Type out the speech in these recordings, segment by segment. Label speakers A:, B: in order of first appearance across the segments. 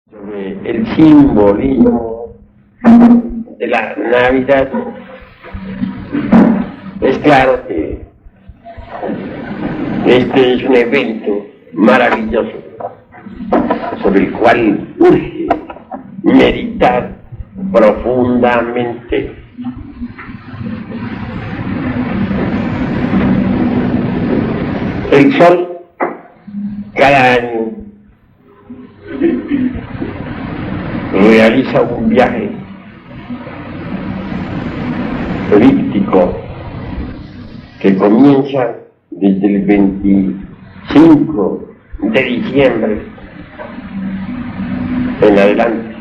A: Sobre el simbolismo de la Navidad. Es claro que este es un evento maravilloso sobre el cual urge meditar profundamente. El sol cada año realiza un viaje elíptico que comienza desde el 25 de diciembre en adelante.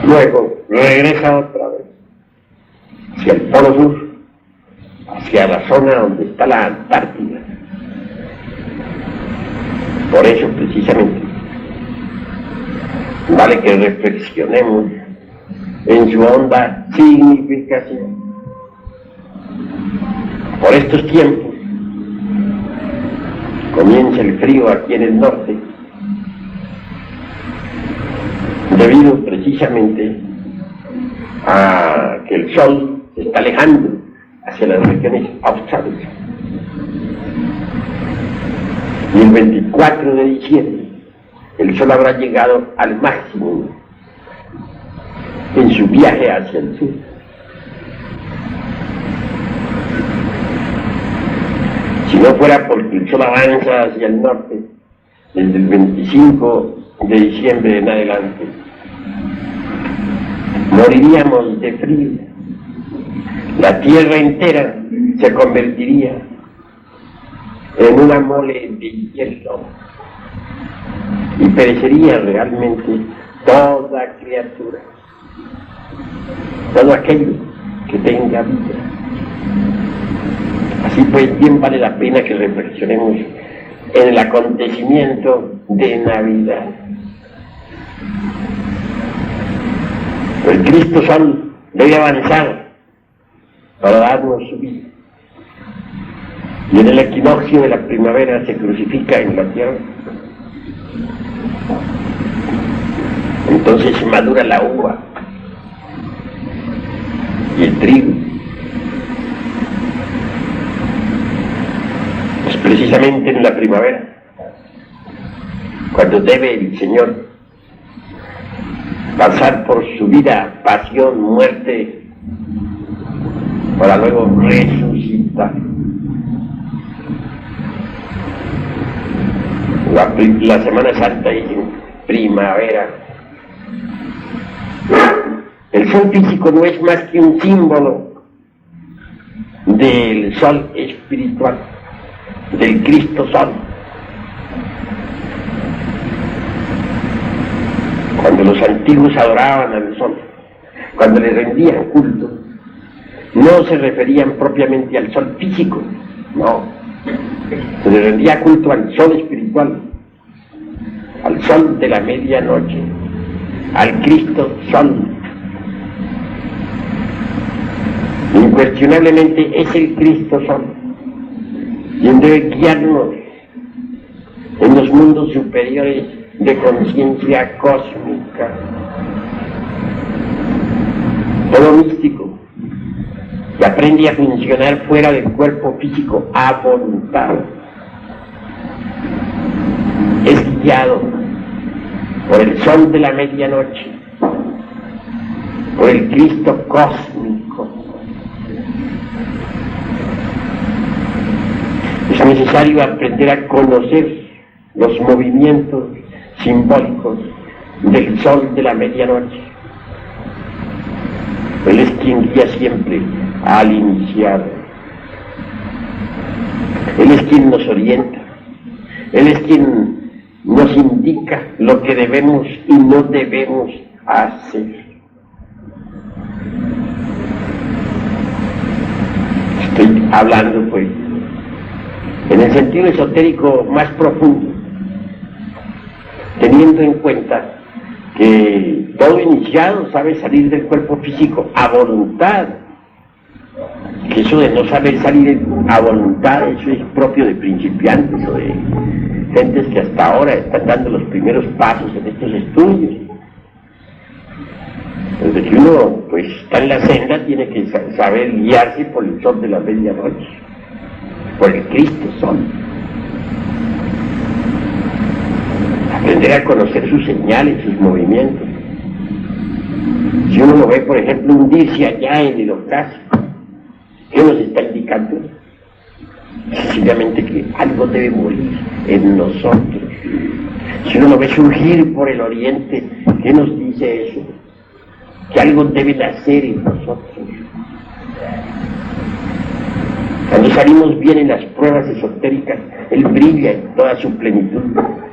A: Luego regresa otra vez hacia el Polo Sur, hacia la zona donde está la Antártida. Por eso, precisamente, vale que reflexionemos en su honda significación. Por estos tiempos comienza el frío aquí en el norte, debido precisamente a que el sol se está alejando hacia las regiones australes. Y el 24 de diciembre el sol habrá llegado al máximo en su viaje hacia el sur. Si no fuera porque el sol avanza hacia el norte, desde el 25 de diciembre en adelante, moriríamos de frío. La tierra entera se convertiría en una mole de hielo y perecería realmente toda criatura, todo aquello que tenga vida. Así pues, bien vale la pena que reflexionemos en el acontecimiento de Navidad. El Cristo Sol debe avanzar para darnos su vida. Y en el equinoccio de la primavera se crucifica en la tierra. Entonces madura la uva y el trigo. Es precisamente en la primavera cuando debe el Señor pasar por su vida, pasión, muerte, para luego resucitar. La Semana Santa y primavera. El sol físico no es más que un símbolo del sol espiritual, del Cristo Sol. Cuando los antiguos adoraban al sol, cuando le rendían culto, no se referían propiamente al sol físico, no. Se le rendía culto al sol espiritual, al sol de la medianoche, al Cristo Sol. Incuestionablemente es el Cristo Sol quien debe guiarnos en los mundos superiores de conciencia cósmica. Todo místico que aprende a funcionar fuera del cuerpo físico a voluntad es guiado por el sol de la medianoche, por el Cristo cósmico. Es necesario aprender a conocer los movimientos simbólicos del sol de la medianoche. Él es quien guía siempre al iniciado. Él es quien nos orienta. Él es quien nos indica lo que debemos y no debemos hacer. Estoy hablando, pues, en el sentido esotérico más profundo, teniendo en cuenta que todo iniciado sabe salir del cuerpo físico a voluntad Que eso de no saber salir a voluntad, eso es propio de principiantes o de gentes que hasta ahora están dando los primeros pasos en estos estudios. Desde que uno pues está en la senda tiene que saber guiarse por el sol de la medianoche, por el Cristo Sol. Aprender a conocer sus señales, sus movimientos. Si uno lo ve, por ejemplo, hundirse allá en el ocaso, ¿qué nos está indicando? Sencillamente que algo debe morir en nosotros. Si uno lo ve surgir por el oriente, ¿qué nos dice eso? Que algo debe nacer en nosotros. Cuando salimos bien en las pruebas esotéricas, Él brilla en toda su plenitud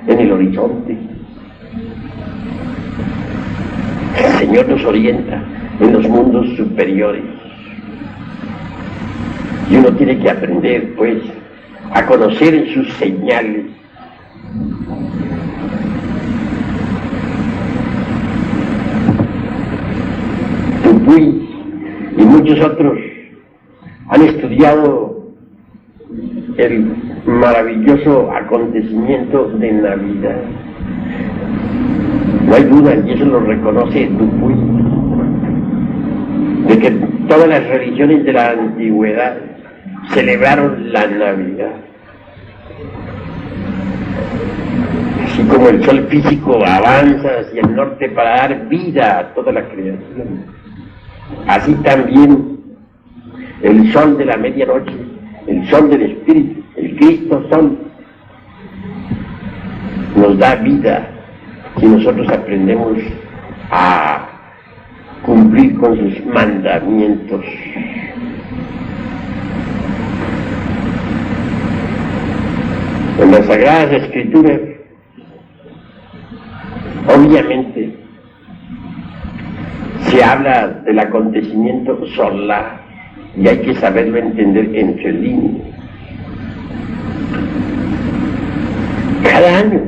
A: en el horizonte. El Señor nos orienta en los mundos superiores. Y uno tiene que aprender, pues, a conocer sus señales. Dupuy y muchos otros han estudiado el maravilloso acontecimiento de Navidad. No hay duda, y eso lo reconoce Dupuy, de que todas las religiones de la antigüedad celebraron la Navidad. Así como el sol físico avanza hacia el norte para dar vida a toda la creación, así también el sol de la medianoche, el sol del Espíritu, el Cristo Sol, nos da vida si nosotros aprendemos a cumplir con sus mandamientos. En las Sagradas Escrituras, obviamente, se habla del acontecimiento solar y hay que saberlo entender entre líneas. Cada año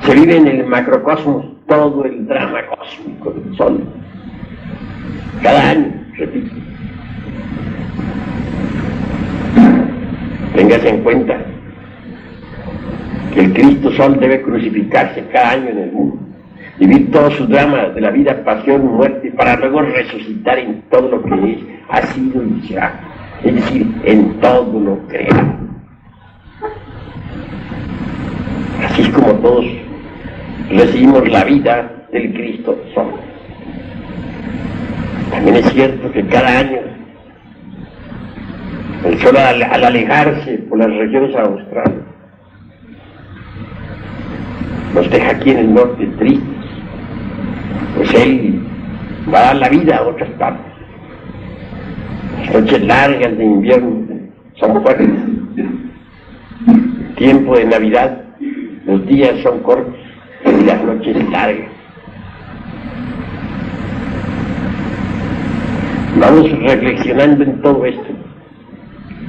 A: se vive en el macrocosmos todo el drama cósmico del Sol. Cada año, repito. Téngase en cuenta que el Cristo Sol debe crucificarse cada año en el mundo, vivir todo su drama de la vida, pasión, muerte, para luego resucitar en todo lo que es, ha sido y será, es decir, en todo lo creado. Así es como todos recibimos la vida del Cristo Sol. También es cierto que cada año el Sol al alejarse por las regiones australes nos deja aquí en el norte tristes, pues Él va a dar la vida a otras partes. Las noches largas de invierno son fuertes, tiempo de Navidad, los días son cortos y las noches largas. Vamos reflexionando en todo esto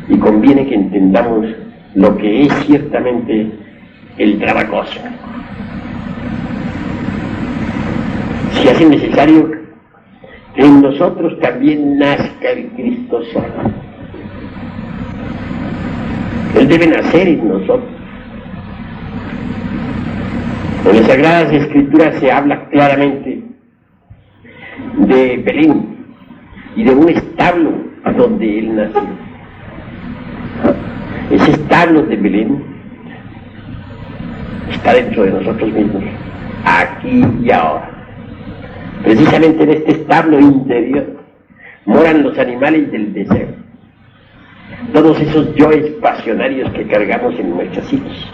A: y conviene que entendamos lo que es ciertamente el drama cósmico. Si hace necesario que en nosotros también nazca el Cristo Sol. Él debe nacer en nosotros. En las Sagradas Escrituras se habla claramente de Belén y de un establo donde Él nació. Ese establo de Belén está dentro de nosotros mismos, aquí y ahora. Precisamente en este establo interior moran los animales del deseo, todos esos yoes pasionarios que cargamos en nuestra psiquis.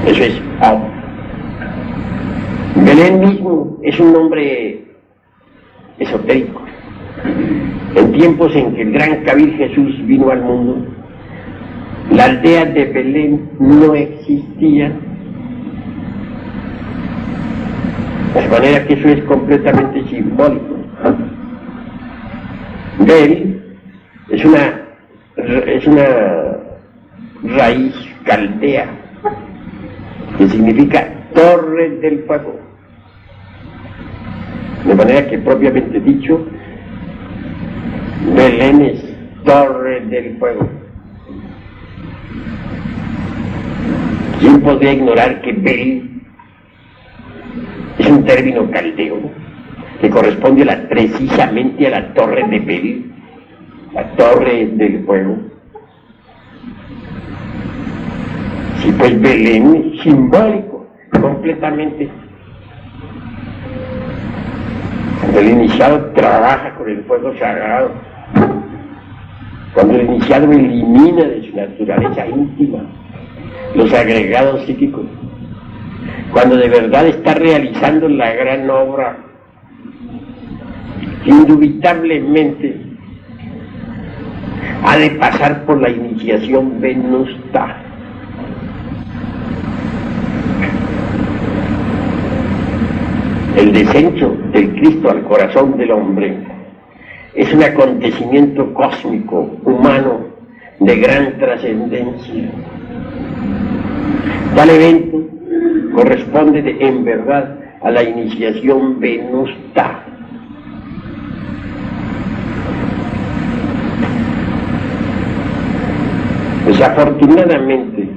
A: Eso es ahora. Belén mismo es un nombre esotérico. En tiempos en que el gran Kabir Jesús vino al mundo, la aldea de Belén no existía. De manera que eso es completamente simbólico. Bel es una raíz caldea que significa torre del fuego. De manera que, propiamente dicho, Belén es torre del fuego. ¿Quién podría ignorar que Bel es un término caldeo que corresponde precisamente a la torre de Bel, la torre del fuego? Sí, pues Belén es simbólico, completamente. Cuando el iniciado trabaja con el fuego sagrado, cuando el iniciado elimina de su naturaleza íntima los agregados psíquicos, cuando de verdad está realizando la gran obra, indubitablemente ha de pasar por la iniciación venusta. El descenso del Cristo al corazón del hombre es un acontecimiento cósmico, humano, de gran trascendencia. Tal evento corresponde en verdad a la iniciación venusta. Desafortunadamente,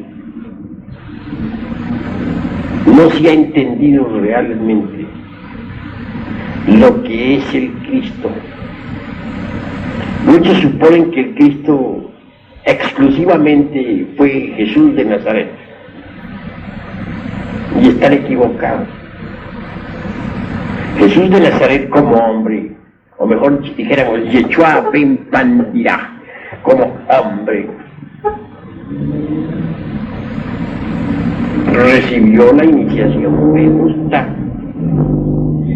A: no se ha entendido realmente lo que es el Cristo. Muchos suponen que el Cristo exclusivamente fue Jesús de Nazaret, y están equivocados. Jesús de Nazaret como hombre, o mejor dijéramos, Yeshua ben Pandirá, como hombre, recibió la iniciación venusta,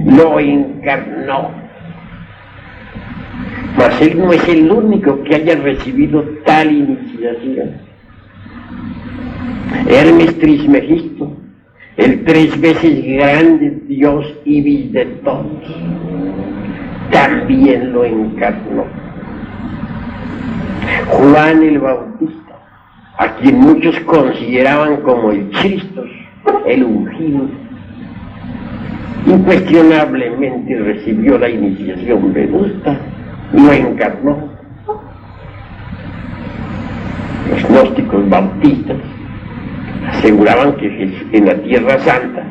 A: lo encarnó. Mas él no es el único que haya recibido tal iniciación. Hermes Trismegisto, el 3 veces grande Dios Ibis de todos, también lo encarnó. Juan el Bautista, a quien muchos consideraban como el Cristo, el ungido, incuestionablemente recibió la iniciación venusta, lo encarnó. Los gnósticos bautistas aseguraban que en la Tierra Santa,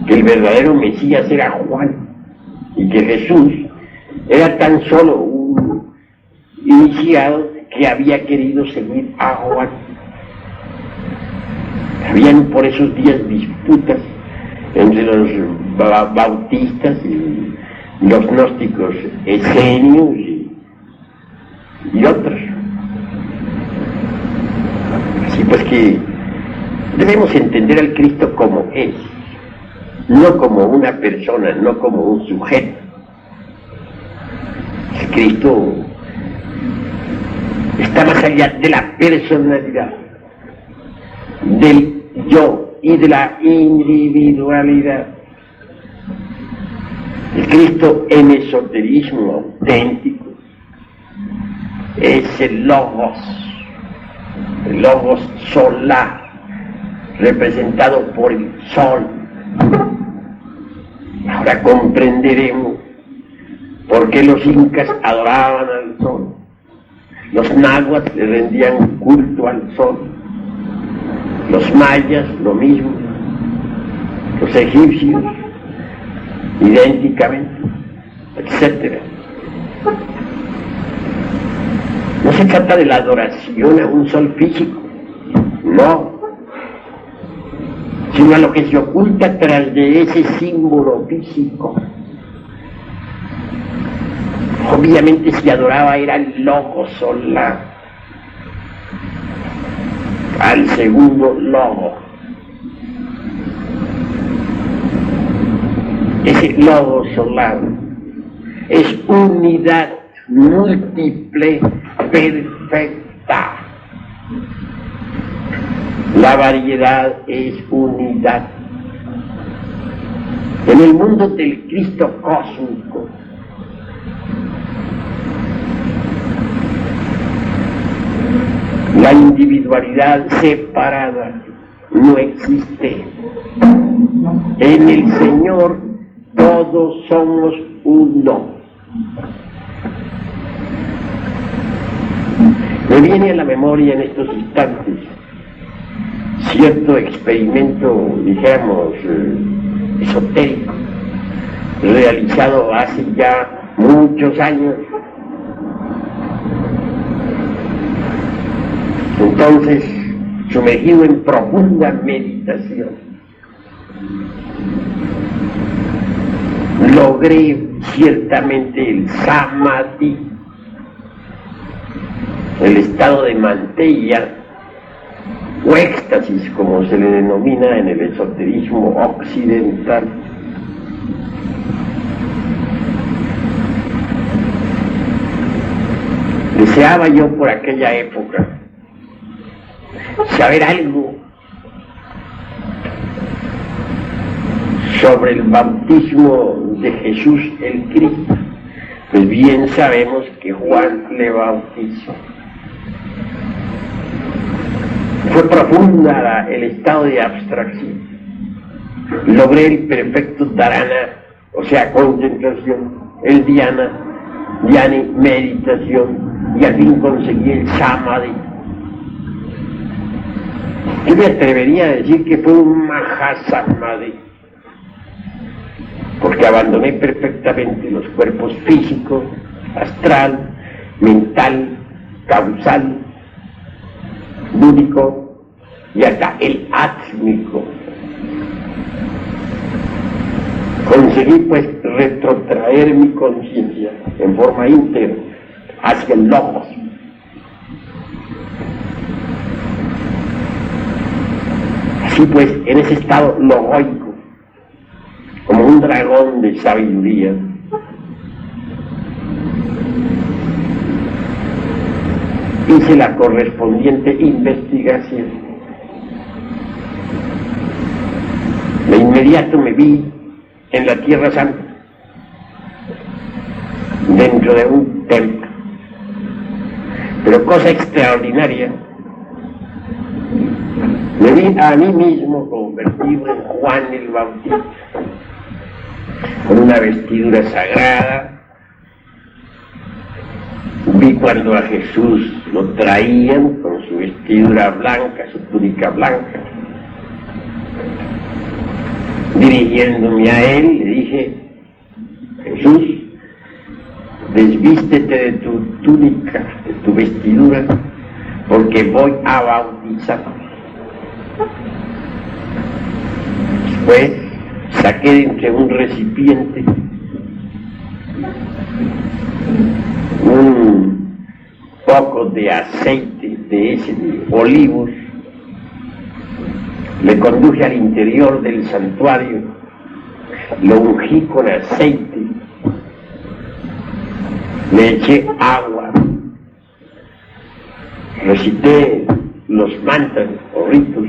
A: que el verdadero Mesías era Juan, y que Jesús era tan solo un iniciado que había querido seguir a Juan. Habían por esos días disputas entre los bautistas y los gnósticos esenios y otros. Así pues que debemos entender al Cristo como es, no como una persona, no como un sujeto. El Cristo está más allá de la personalidad, del yo y de la individualidad. El Cristo en esoterismo auténtico es el Logos solar, representado por el sol. Ahora comprenderemos por qué los incas adoraban al sol, los náhuatl le rendían culto al sol, los mayas lo mismo, los egipcios idénticamente, etc. No se trata de la adoración a un sol físico, no, sino a lo que se oculta tras de ese símbolo físico. Obviamente se adoraba era el Logos solar, al segundo Logo. Ese Logos solar es unidad múltiple perfecta. La variedad es unidad. En el mundo del Cristo cósmico, la individualidad separada no existe. En el Señor todos somos uno. Me viene a la memoria en estos instantes cierto experimento, dijéramos, esotérico, realizado hace ya muchos años. Entonces, sumergido en profunda meditación, logré ciertamente el samadhi, el estado de mantella o éxtasis, como se le denomina en el esoterismo occidental. Deseaba yo por aquella época saber algo sobre el bautismo de Jesús el Cristo. Pues bien sabemos que Juan le bautizó. Fue profunda el estado de abstracción. Logré el perfecto dharana, o sea, concentración, el dhyana, dhyani, meditación, y al fin conseguí el samadhi. Yo me atrevería a decir que fue un mahasamadhi, porque abandoné perfectamente los cuerpos físico, astral, mental, causal, búdico y hasta el átmico. Conseguí pues retrotraer mi conciencia en forma íntegra hacia el logos. Así pues, en ese estado logoico, como un dragón de sabiduría, hice la correspondiente investigación. De inmediato me vi en la Tierra Santa, dentro de un templo. Pero cosa extraordinaria, me vi a mí mismo convertido en Juan el Bautista, con una vestidura sagrada. Vi cuando a Jesús lo traían con su vestidura blanca, su túnica blanca. Dirigiéndome a él, le dije: Jesús, desvístete de tu túnica, de tu vestidura, porque voy a bautizar. Después saqué de entre un recipiente un poco de aceite de ese de olivos, le conduje al interior del santuario, lo ungí con aceite, le eché agua, recité los mantras o ritos.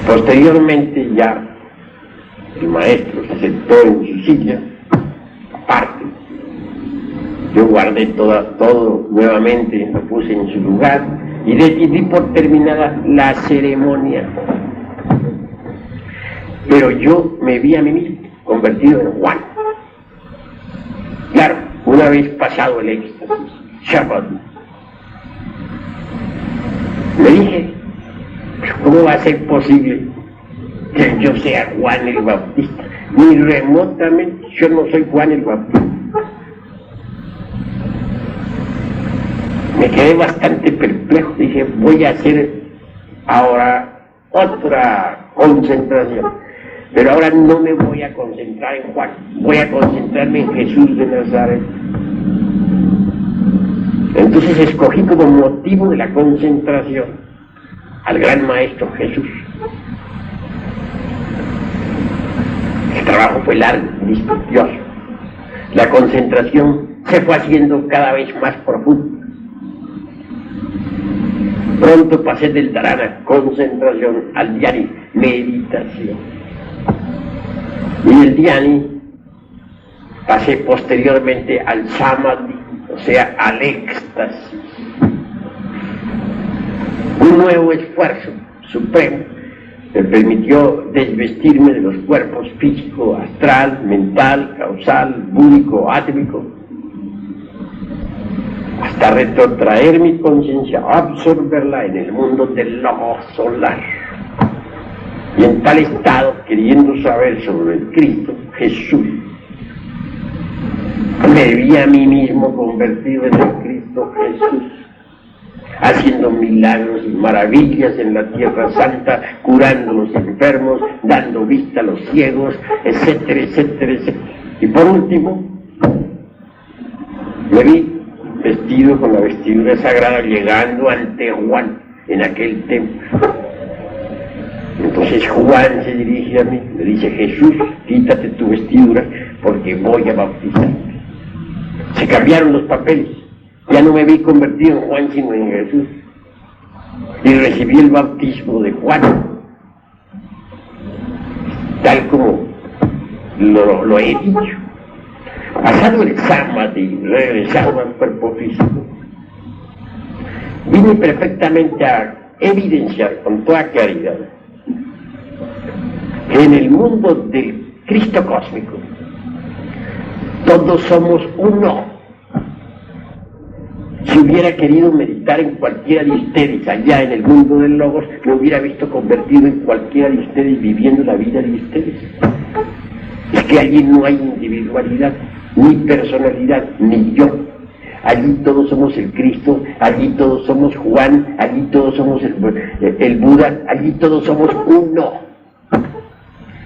A: Posteriormente ya el maestro se sentó en su silla aparte. Yo guardé todo nuevamente, lo puse en su lugar y di por terminada la ceremonia. Pero yo me vi a mí mismo convertido en Juan. Claro, una vez pasado el éxtasis, Shabbat, le dije: ¿cómo va a ser posible que yo sea Juan el Bautista? Ni remotamente, yo no soy Juan el Bautista. Me quedé bastante perplejo, dije: voy a hacer ahora otra concentración, pero ahora no me voy a concentrar en Juan, voy a concentrarme en Jesús de Nazaret. Entonces escogí como motivo de la concentración al gran maestro Jesús. El trabajo fue largo, dispendioso. La concentración se fue haciendo cada vez más profunda. Pronto pasé del dharana, concentración, al dhyani, meditación. Y el dhyani pasé posteriormente al samadhi, o sea, al éxtasis. Un nuevo esfuerzo supremo me permitió desvestirme de los cuerpos físico, astral, mental, causal, búdico, átomico, hasta retrotraer mi conciencia, absorberla en el mundo del logos solar. Y en tal estado, queriendo saber sobre el Cristo, Jesús, me vi a mí mismo convertido en el Cristo Jesús, haciendo milagros y maravillas en la Tierra Santa, curando a los enfermos, dando vista a los ciegos, etcétera, etcétera, etcétera. Y por último, me vi vestido con la vestidura sagrada, llegando ante Juan en aquel templo. Entonces Juan se dirige a mí, le dice: Jesús, quítate tu vestidura porque voy a bautizarte. Se cambiaron los papeles, ya no me vi convertido en Juan sino en Jesús, y recibí el bautismo de Juan, tal como lo he dicho. Pasado el sábado y regresado al cuerpo físico, vine perfectamente a evidenciar con toda claridad que en el mundo del Cristo cósmico todos somos uno. Si hubiera querido meditar en cualquiera de ustedes allá en el mundo del Logos, me hubiera visto convertido en cualquiera de ustedes, viviendo la vida de ustedes. Es que allí no hay individualidad, ni personalidad, ni yo. Allí todos somos el Cristo, allí todos somos Juan, allí todos somos el Buda, allí todos somos uno.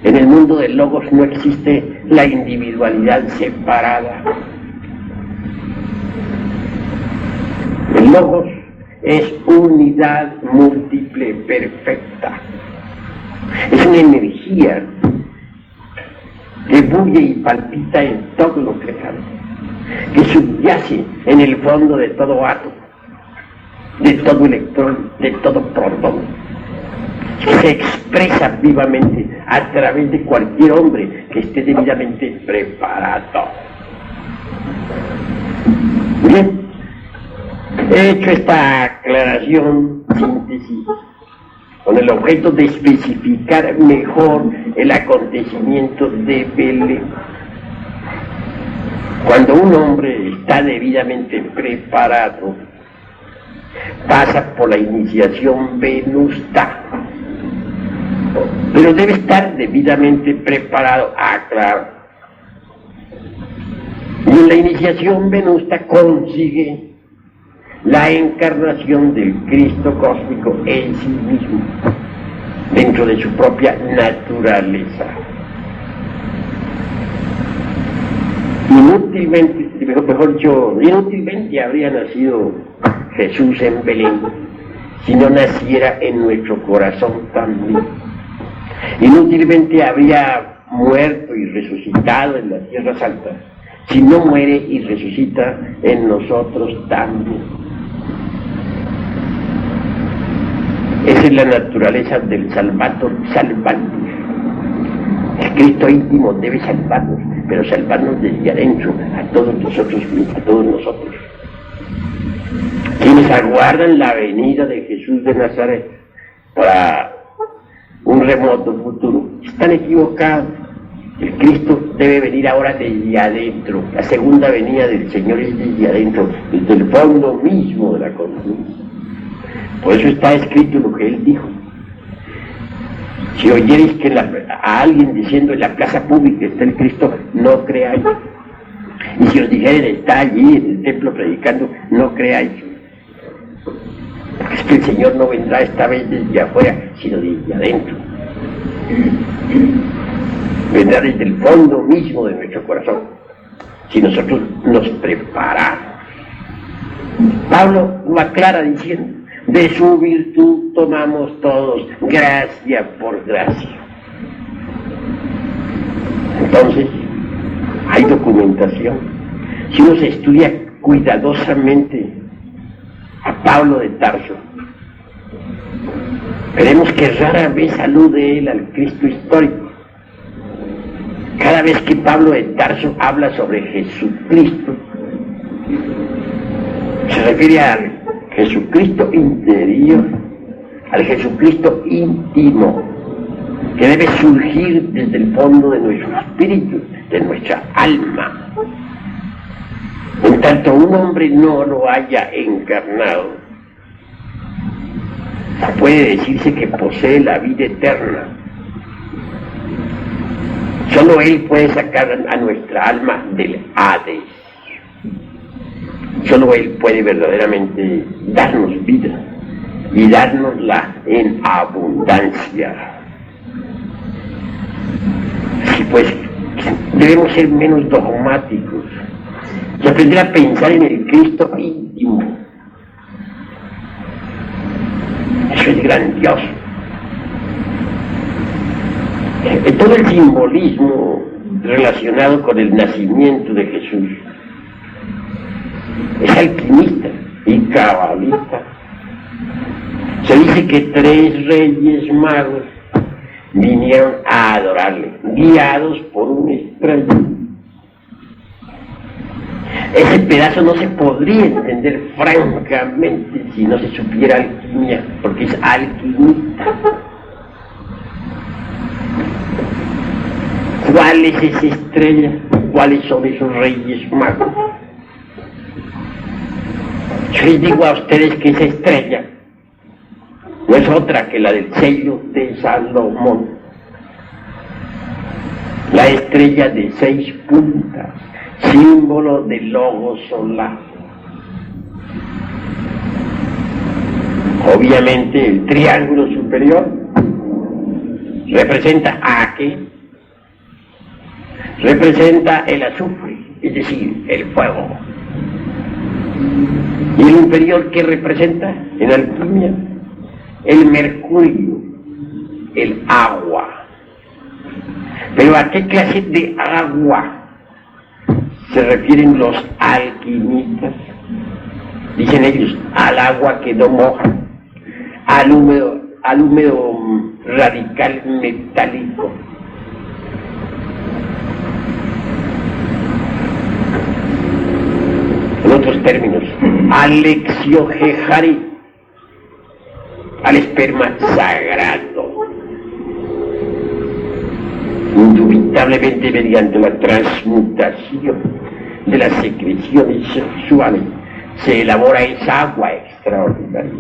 A: En el mundo del Logos no existe la individualidad separada. El Logos es unidad múltiple perfecta. Es una energía que bulle y palpita en todo lo creado, que subyace en el fondo de todo átomo, de todo electrón, de todo protón. Se expresa vivamente a través de cualquier hombre que esté debidamente preparado. Bien, he hecho esta aclaración, síntesis, con el objeto de especificar mejor el acontecimiento de Belén. Cuando un hombre está debidamente preparado, pasa por la iniciación venusta, pero debe estar debidamente preparado, claro. Y en la iniciación venusta consigue la encarnación del Cristo cósmico en sí mismo, dentro de su propia naturaleza. Inútilmente habría nacido Jesús en Belén si no naciera en nuestro corazón también. Inútilmente habría muerto y resucitado en la Tierra Santa si no muere y resucita en nosotros también. Esa es la naturaleza del Salvator salvante. El Cristo íntimo debe salvarnos, pero salvarnos desde adentro, a todos nosotros mismos, a todos nosotros. Quienes aguardan la venida de Jesús de Nazaret para un remoto futuro están equivocados. El Cristo debe venir ahora desde adentro. La segunda venida del Señor es desde adentro, desde el fondo mismo de la conciencia. Por eso está escrito lo que Él dijo: si oyereis que a alguien diciendo en la plaza pública está el Cristo, no creáis. Y si os dijeren está allí en el templo predicando, no creáis. Porque es que el Señor no vendrá esta vez desde afuera, sino desde adentro. Vendrá desde el fondo mismo de nuestro corazón, si nosotros nos preparamos. Pablo lo aclara diciendo: de su virtud tomamos todos gracia por gracia. Entonces, hay documentación. Si uno se estudia cuidadosamente a Pablo de Tarso, veremos que rara vez alude él al Cristo histórico. Cada vez que Pablo de Tarso habla sobre Jesucristo, se refiere al Jesucristo interior, al Jesucristo íntimo, que debe surgir desde el fondo de nuestro espíritu, de nuestra alma. En tanto un hombre no lo haya encarnado, puede decirse que posee la vida eterna. Solo Él puede sacar a nuestra alma del Hades. Solo Él puede verdaderamente darnos vida y dárnosla en abundancia. Así pues, debemos ser menos dogmáticos y aprender a pensar en el Cristo íntimo. Eso es grandioso. Todo el simbolismo relacionado con el nacimiento de Jesús es alquimista y cabalista. Se dice que 3 reyes magos vinieron a adorarle, guiados por una estrella. Ese pedazo no se podría entender francamente si no se supiera alquimia, porque es alquimista. ¿Cuál es esa estrella? ¿Cuáles son esos reyes magos? Yo les digo a ustedes que esa estrella no es otra que la del sello de Salomón, la estrella de 6 puntas, símbolo del logos solar. Obviamente el triángulo superior representa a qué? Representa el azufre, es decir, el fuego. ¿Y el inferior qué representa en alquimia? El mercurio, el agua. Pero ¿a qué clase de agua se refieren los alquimistas? Dicen ellos, al agua que no moja, al húmedo radical metálico. En otros términos, al Lexiogejari, al esperma sagrado. Indubitablemente mediante la transmutación de las secreciones sexuales se elabora esa agua extraordinaria.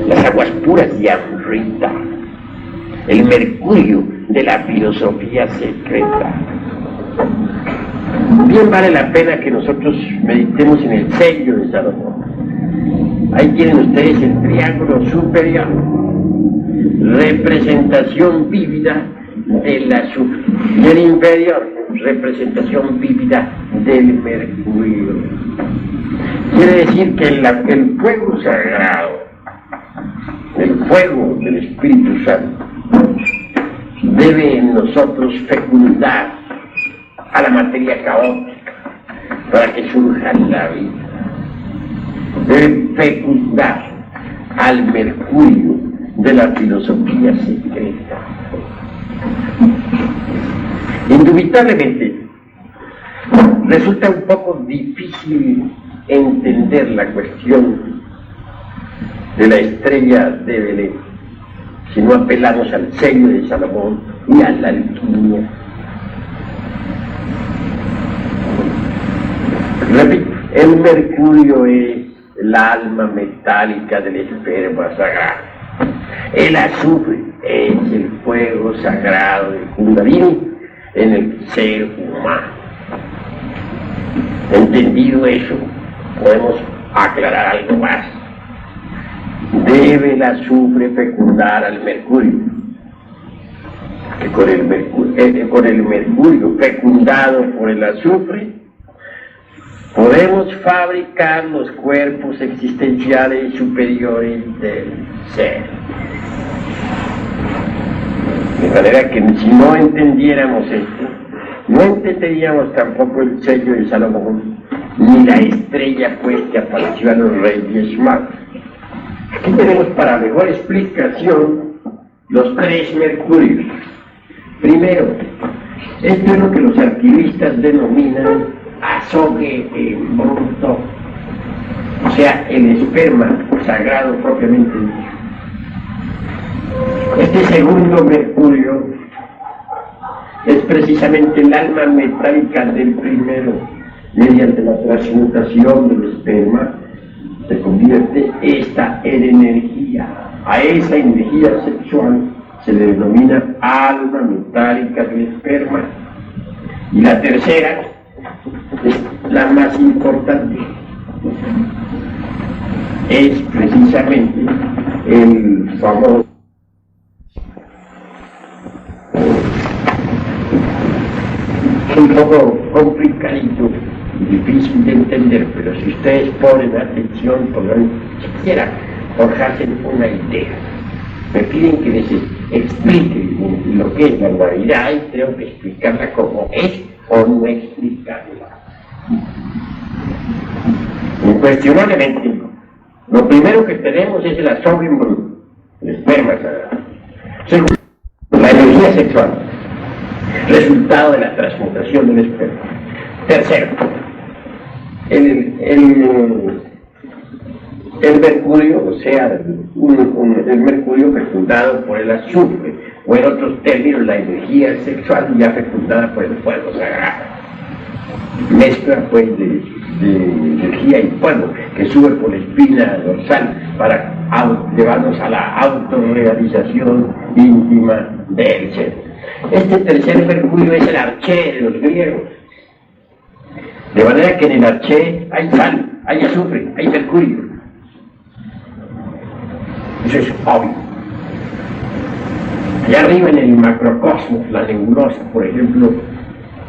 A: Las aguas puras de Amrita, el mercurio de la filosofía secreta. Bien vale la pena que nosotros meditemos en el sello de Salomón. Ahí tienen ustedes el triángulo superior, representación vívida del azufre, y el inferior, representación vívida del mercurio. Quiere decir que el fuego sagrado, el fuego del Espíritu Santo, debe en nosotros fecundar a la materia caótica para que surja la vida. Debe fecundar al mercurio de la filosofía secreta. Indubitablemente resulta un poco difícil entender la cuestión de la estrella de Belén si no apelamos al sello de Salomón y a la alquimia. Repito, el mercurio es el alma metálica del esperma sagrado. El azufre es el fuego sagrado del Kundalini en el ser humano. Entendido eso, podemos aclarar algo más. Debe el azufre fecundar al mercurio, que con el mercurio fecundado por el azufre podemos fabricar los cuerpos existenciales superiores del ser. De manera que si no entendiéramos esto, no entenderíamos tampoco el sello de Salomón, ni la estrella pues que apareció a los reyes magos. Aquí tenemos para mejor explicación los 3 mercurios. Primero, esto es lo que los alquimistas denominan azogue bruto, o sea, el esperma sagrado propiamente dicho. Este segundo mercurio es precisamente el alma metálica del primero. Mediante la transmutación del esperma se convierte esta en energía. A esa energía sexual se le denomina alma metálica del esperma. Y la tercera es la más importante. Es precisamente el famoso un poco complicadito y difícil de entender, pero si ustedes ponen atención podrán siquiera forjarse una idea. Me piden que les explique lo que es la Navidad y tengo que explicarla como es o no explicarla. Incuestionablemente, lo primero que tenemos es el asombro bruto, el esperma sagrado. Segundo, la energía sexual, resultado de la transmutación del esperma. Tercero, el mercurio, o sea, el mercurio fecundado por el azufre, o en otros términos la energía sexual ya fecundada por el fuego sagrado. Mezcla pues de energía y fuego que sube por la espina dorsal para llevarnos a la autorrealización íntima del ser. Este tercer mercurio es el arché de los griegos. De manera que en el arché hay sal, hay azufre, hay mercurio. Eso es obvio. Allá arriba en el macrocosmos, la nebulosa, por ejemplo,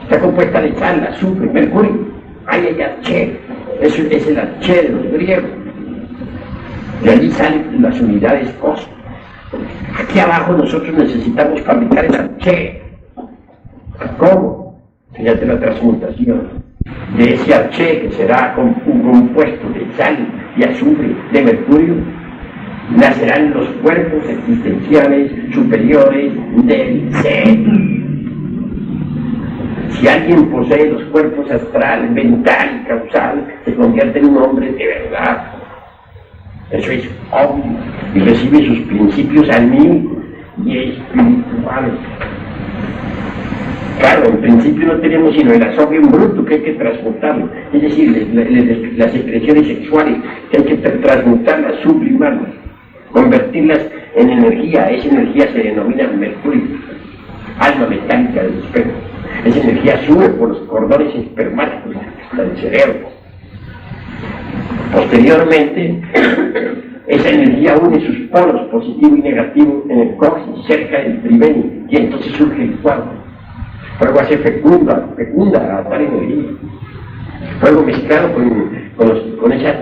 A: está compuesta de sal, azufre, mercurio. Ahí hay arché. Eso es el arché de los griegos. De allí salen las unidades cósmicas. Aquí abajo nosotros necesitamos fabricar el arché. ¿Cómo? Fíjate la transmutación. De ese arché, que será un compuesto de sal y azufre, de mercurio, nacerán los cuerpos existenciales superiores del ser. Si alguien posee los cuerpos astral, mental y causal, se convierte en un hombre de verdad. Eso es obvio. Y recibe sus principios anímicos y espirituales. Claro, en principio no tenemos sino el asombro bruto que hay que transmutarlo. Es decir, las expresiones sexuales que hay que transmutarlas, sublimarlas, convertirlas en energía. Esa energía se denomina mercurio, alma metálica del esperma. Esa energía sube por los cordones espermáticos hasta el cerebro. Posteriormente, esa energía une sus polos positivo y negativo en el coxis, cerca del tribenio, y entonces surge el fuego. Fuego hace fecunda a tal energía. Fuego mezclado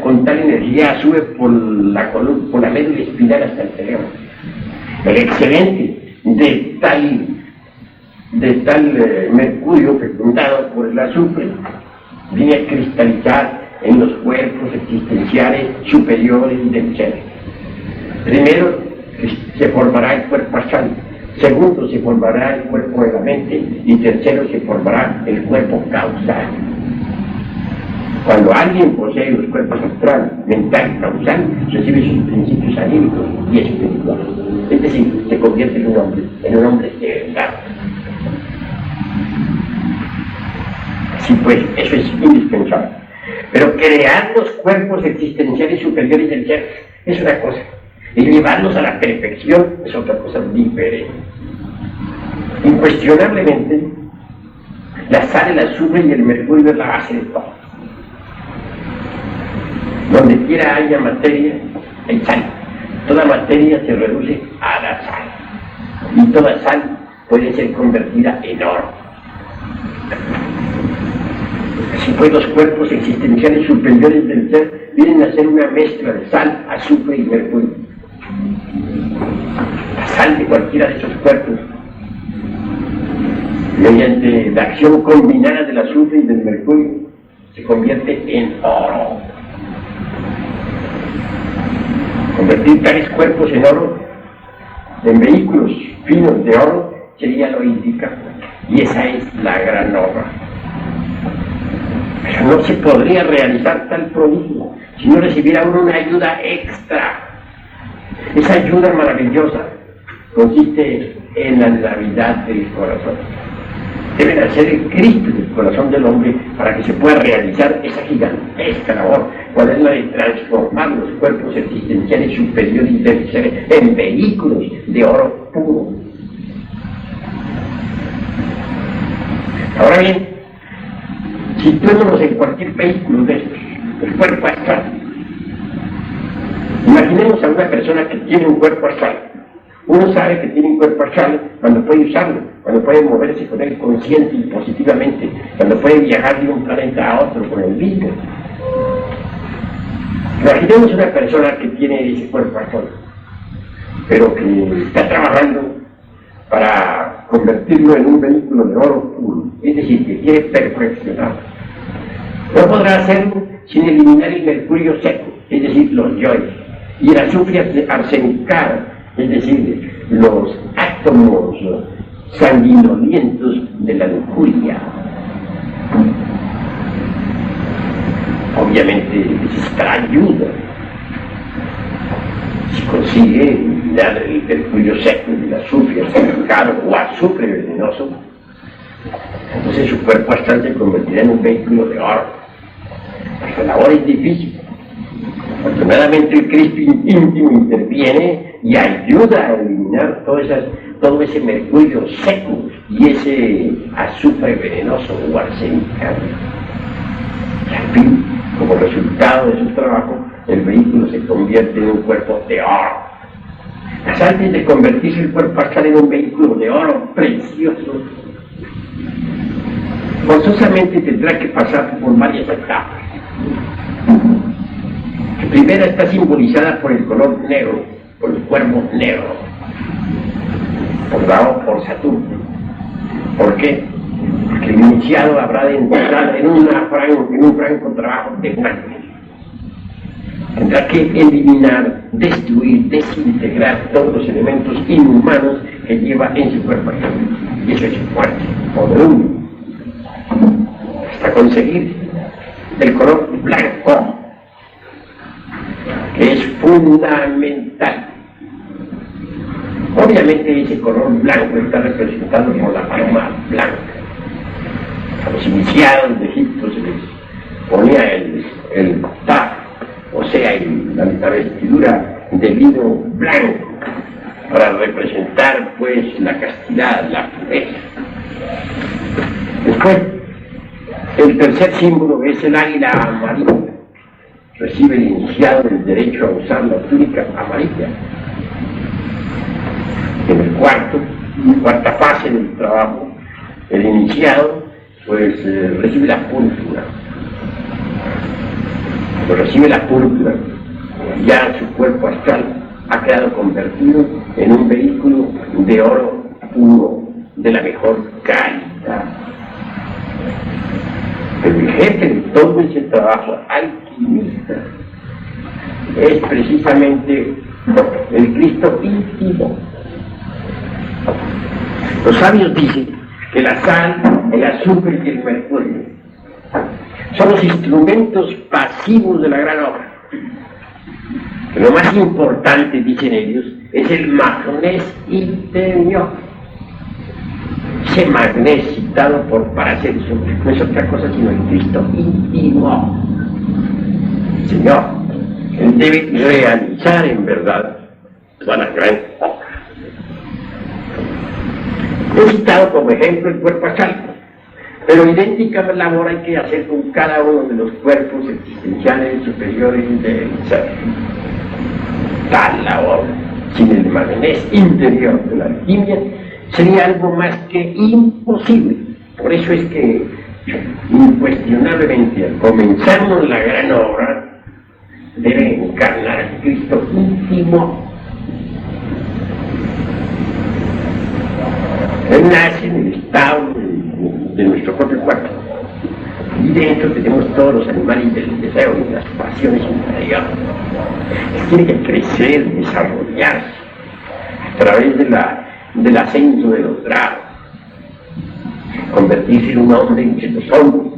A: con tal energía sube por la médula espinal hasta el cerebro. El excedente de tal mercurio fecundado por el azufre viene a cristalizar en los cuerpos existenciales superiores del ser. Primero se formará el cuerpo astral, segundo se formará el cuerpo de la mente y tercero se formará el cuerpo causal. Cuando alguien posee los cuerpos astral, mental y causal, recibe sus principios anímicos y espirituales. Es decir, se convierte en un hombre de verdad. Sí, pues, eso es indispensable. Pero crear los cuerpos existenciales superiores del ser es una cosa, y llevarlos a la perfección es otra cosa diferente. Incuestionablemente, la sal, el azufre y el mercurio es la base de todo. Donde quiera haya materia, hay sal. Toda materia se reduce a la sal, y toda sal puede ser convertida en oro. Así pues, los cuerpos existenciales superiores del ser vienen a ser una mezcla de sal, azufre y mercurio. La sal de cualquiera de esos cuerpos, mediante la acción combinada del azufre y del mercurio, se convierte en oro. Convertir tales cuerpos en oro, en vehículos finos de oro, sería lo indicado. Y esa es la gran obra. Pero no se podría realizar tal prodigio si no recibiera uno una ayuda extra. Esa ayuda maravillosa consiste en la Navidad del corazón. Debe nacer el Cristo del corazón del hombre para que se pueda realizar esa gigantesca labor. ¿Cuál es la de transformar los cuerpos existenciales superiores y terciarios en vehículos de oro puro? Ahora bien, situémonos en cualquier vehículo de estos, el cuerpo astral. Imaginemos a una persona que tiene un cuerpo astral. Uno sabe que tiene un cuerpo astral cuando puede usarlo, cuando puede moverse con él consciente y positivamente, cuando puede viajar de un planeta a otro con el mismo. Imaginemos una persona que tiene ese cuerpo astral, pero que está trabajando para convertirlo en un vehículo de oro puro, es decir, que quiere perfeccionarlo. No podrá hacerlo sin eliminar el mercurio seco, es decir, los yoes, y el azufre arsenicado, es decir, los átomos sanguinolientos de la lujuria. Obviamente necesitará ayuda. Si consigue eliminar el mercurio seco y el azufre arsenicado o azufre venenoso, entonces su cuerpo astral se convertirá en un vehículo de oro. La labor es difícil. Afortunadamente el Cristo íntimo interviene y ayuda a eliminar todo ese mercurio seco y ese azufre venenoso o arsenicado. Y al fin, como resultado de su trabajo, el vehículo se convierte en un cuerpo de oro. Mas antes de convertirse el cuerpo astral en un vehículo de oro precioso, forzosamente tendrá que pasar por varias etapas. La primera está simbolizada por el color negro, por el cuervo negro, dado por Saturno. ¿Por qué? Porque el iniciado habrá de entrar en un franco trabajo de muerte. Tendrá que eliminar, destruir, desintegrar todos los elementos inhumanos que lleva en su cuerpo. Y eso es fuerte, poder único. Hasta conseguir el color blanco, que es fundamental. Obviamente ese color blanco está representado por la paloma blanca. A los iniciados de Egipto se les ponía el taf, o sea, la vestidura de lino blanco, para representar pues la castidad, la pureza. Después, el tercer símbolo es el águila amarilla. Recibe el iniciado el derecho a usar la túnica amarilla. En el cuarta fase del trabajo, el iniciado pues recibe la púrpura. Cuando recibe la púrpura, ya su cuerpo astral ha quedado convertido en un vehículo de oro puro, de la mejor calidad. El jefe de todo ese trabajo alquimista es precisamente el Cristo íntimo. Los sabios dicen que la sal, el azufre y el mercurio son los instrumentos pasivos de la gran obra. Lo más importante, dicen ellos, es el magnés interior. Ese magnés citado por Paracelso no es otra cosa sino el Cristo íntimo. Señor, él debe realizar en verdad toda la gran obra. He citado como ejemplo el cuerpo astral, pero idéntica labor hay que hacer con cada uno de los cuerpos existenciales superiores del ser. Tal labor, sin el magnés interior de la alquimia, sería algo más que imposible. Por eso es que, incuestionablemente, al comenzarnos la gran obra, debe encarnar a Cristo íntimo. Él nace en el estado de nuestro propio cuerpo. Y dentro tenemos todos los animales del deseo y las pasiones interiores. Él tiene que crecer, desarrollarse a través del ascenso de los grados, convertirse en un hombre entre los hombres,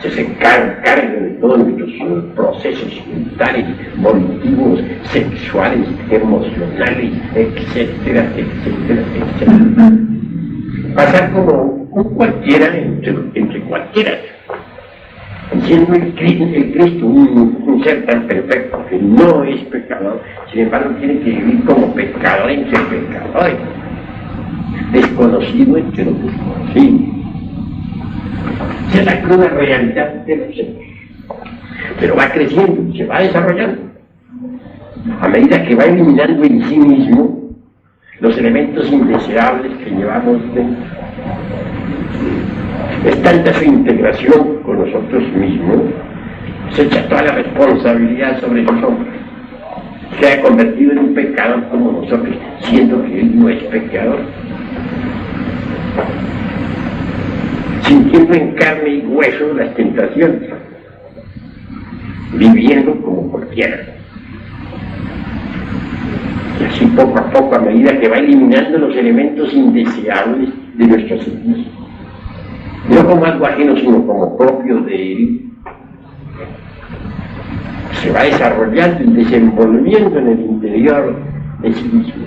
A: que se encargue de todos nuestros procesos mentales, volitivos, sexuales, emocionales, etcétera, etcétera, etcétera. Pasar como un cualquiera entre cualquiera. Siendo el Cristo un ser tan perfecto que no es pecador, sin embargo tiene que vivir como pecador entre pecadores, desconocido entre los desconocidos. Esa es la cruda realidad de los seres. Pero va creciendo, se va desarrollando. A medida que va eliminando en sí mismo los elementos indeseables que llevamos dentro. Es tanta su integración con nosotros mismos, se echa toda la responsabilidad sobre los hombres. Se ha convertido en un pecador como nosotros, siendo que él no es pecador. Sintiendo en carne y hueso las tentaciones, viviendo como cualquiera. Y así poco a poco, a medida que va eliminando los elementos indeseables de nuestro servicio, no como algo ajeno, sino como propio de él, se va desarrollando y desenvolviendo en el interior de sí mismo.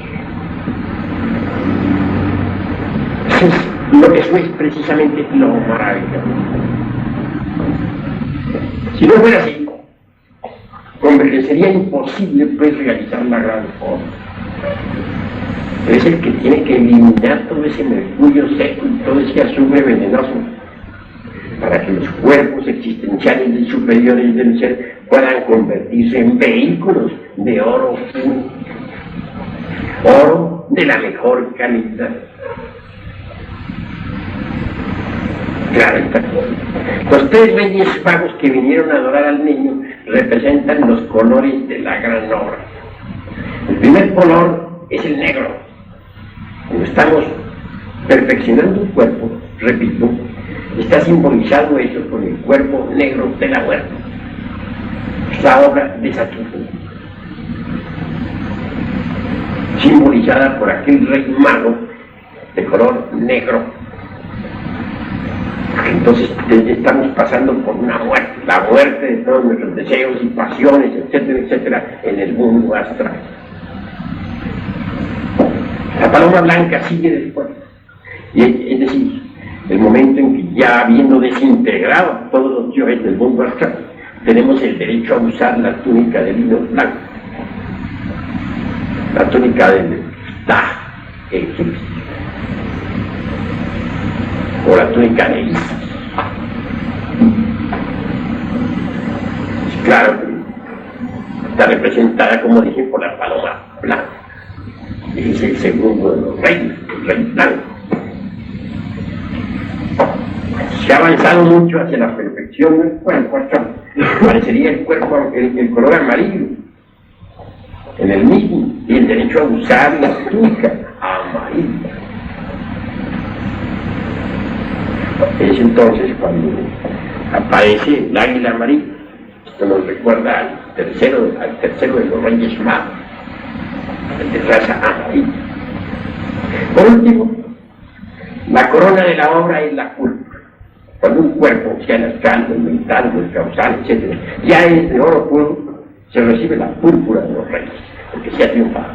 A: Eso es precisamente lo maravilloso. Si no fuera así, sería imposible pues realizar la gran forma. Es el que tiene que eliminar todo ese mercurio seco y todo ese azufre venenoso para que los cuerpos existenciales y superiores del ser puedan convertirse en vehículos de oro puro, oro de la mejor calidad. Claro está. Los 3 reyes magos que vinieron a adorar al niño representan los colores de la gran obra. El primer color es el negro. Cuando estamos perfeccionando un cuerpo, repito, está simbolizado eso con el cuerpo negro de la muerte. Es la obra de Saturno, simbolizada por aquel rey mago de color negro. Entonces estamos pasando por una muerte, la muerte de todos nuestros deseos y pasiones, etcétera, etcétera, en el mundo astral. La paloma blanca sigue después, y es decir, el momento en que ya habiendo desintegrado todos los dioses del mundo astral, tenemos el derecho a usar la túnica de lino blanco, la túnica del Ptah egipcio, o la túnica de Isis. Claro, está representada, como dije, por la paloma blanca. Es el segundo de los reyes, el rey blanco. Se ha avanzado mucho hacia la perfección del cuerpo, hasta parecería el cuerpo, el color amarillo, en el mismo, y el derecho a usar la túnica amarilla. Es entonces cuando aparece el águila amarilla. Esto nos recuerda al tercero de los reyes magos, el de raza amarilla. Por último, la corona de la obra es la púrpura. Cuando un cuerpo, sea el astral, el mental, el causal, etc., ya es de oro puro, se recibe la púrpura de los reyes, porque se ha triunfado.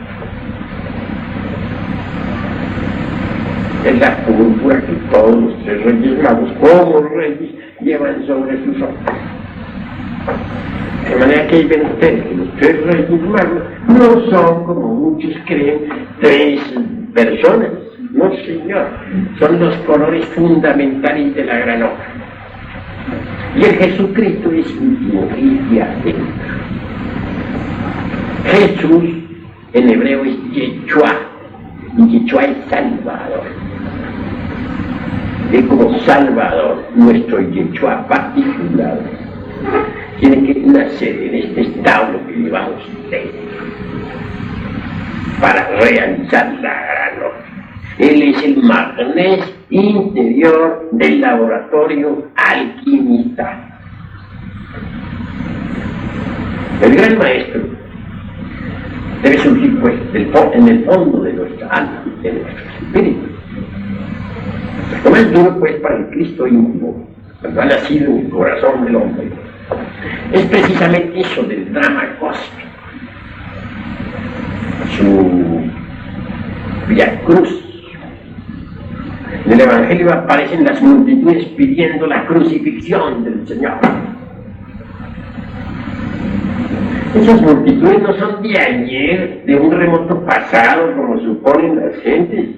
A: Es la púrpura que todos los 3 reyes magos, como reyes, llevan sobre sus hombros. De manera que ahí ven ustedes que los 3 reyes magos no son, como muchos creen, 3 personas. No, señor. Son los colores fundamentales de la gran obra. Y el Jesucristo es último y adentro. Jesús en hebreo es Yeshua, y Yeshua es Salvador. Él como Salvador, nuestro Yeshua particular, tiene que nacer en este establo que llevamos dentro para realizar la gran obra. Él es el magnes interior del laboratorio alquimista. El gran maestro debe surgir pues en el fondo de nuestra alma, de nuestro espíritu. Lo más duro pues para el Cristo íntimo, cuando ha nacido en el corazón del hombre, Es precisamente eso del drama cósmico, su Via Cruz. En el Evangelio aparecen las multitudes pidiendo la crucifixión del Señor. Esas multitudes no son de ayer, de un remoto pasado, como suponen las gentes,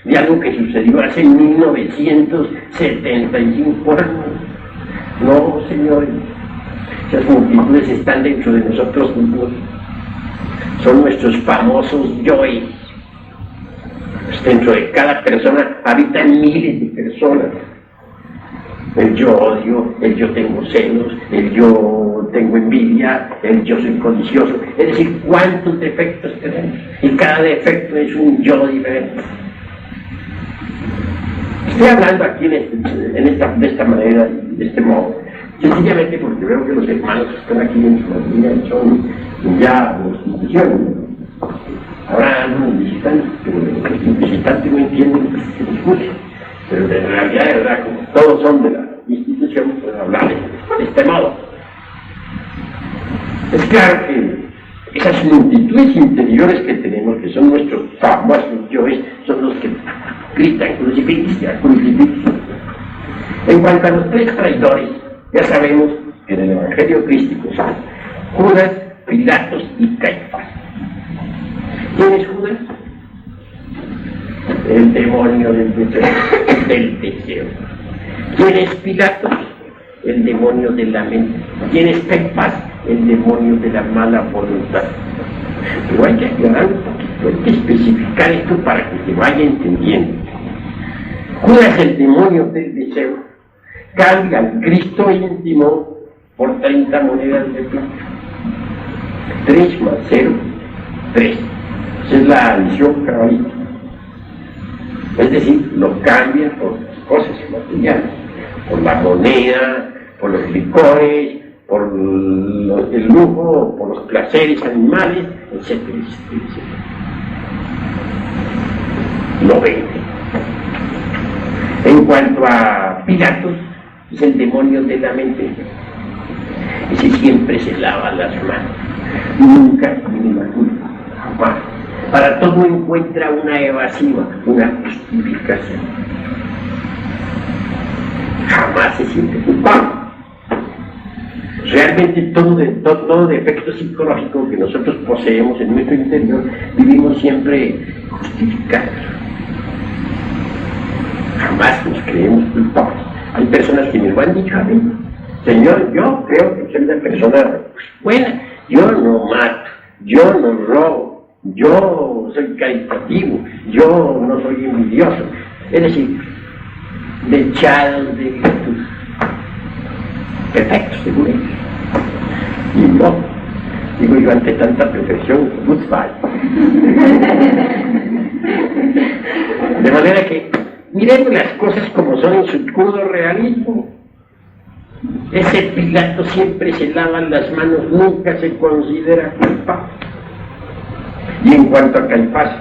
A: de algo que sucedió hace 1975 años. No, señores, esas multitudes están dentro de nosotros mismos. Son nuestros famosos yoes. Dentro de cada persona habitan miles de personas. El yo odio, el yo tengo celos, el yo tengo envidia, el yo soy codicioso. Es decir, cuántos defectos tenemos. Y cada defecto es un yo diferente. Estoy hablando aquí de esta manera, de este modo, sencillamente porque veo que los hermanos que están aquí en su familia son ya instituciones. Habrá algunos visitantes, pero los visitantes no entienden lo que se discute. Pero en realidad, de verdad, como todos son de la institución, pueden hablar de este modo. Es claro que esas multitudes interiores que tenemos, que son nuestros famosos yoes, son los que gritan crucifixión, crucifixión. En cuanto a los tres traidores, ya sabemos que en el Evangelio crístico son Judas, Pilatos y Caifás. ¿Quién es Judas? El demonio del deseo. ¿Quién es Pilatos? El demonio de la mente. ¿Quién es Caifás? El demonio de la mala voluntad. Pero hay que aclarar un poquito, hay que especificar esto para que se vaya entendiendo. Judas, el demonio del deseo, cambia al Cristo íntimo por 30 monedas de plata. 3 más 0, 3. Esa es la adición cabalística. Es decir, lo cambian por cosas materiales, por la moneda, por los licores, por el lujo, por los placeres animales, etcétera, etcétera, etcétera. Lo vende. En cuanto a Pilatos, es el demonio de la mente. Ese siempre se lava las manos, nunca tiene la culpa, jamás. Para todo encuentra una evasiva, una justificación. Jamás se siente culpable. Realmente todo defecto psicológico que nosotros poseemos en nuestro interior, vivimos siempre justificados. Jamás nos creemos culpables. Hay personas que me lo han dicho a mí. Señor, yo creo que soy una persona buena. Yo no mato, yo no robo. Yo soy caritativo, yo no soy envidioso. Es decir, dechados de virtud. Perfecto, seguro. Y no, digo yo, ante tanta perfección, goodbye. De manera que miremos las cosas como son en su crudo realismo. Ese Pilato siempre se lava las manos, nunca se considera culpable. Y en cuanto a Caifás,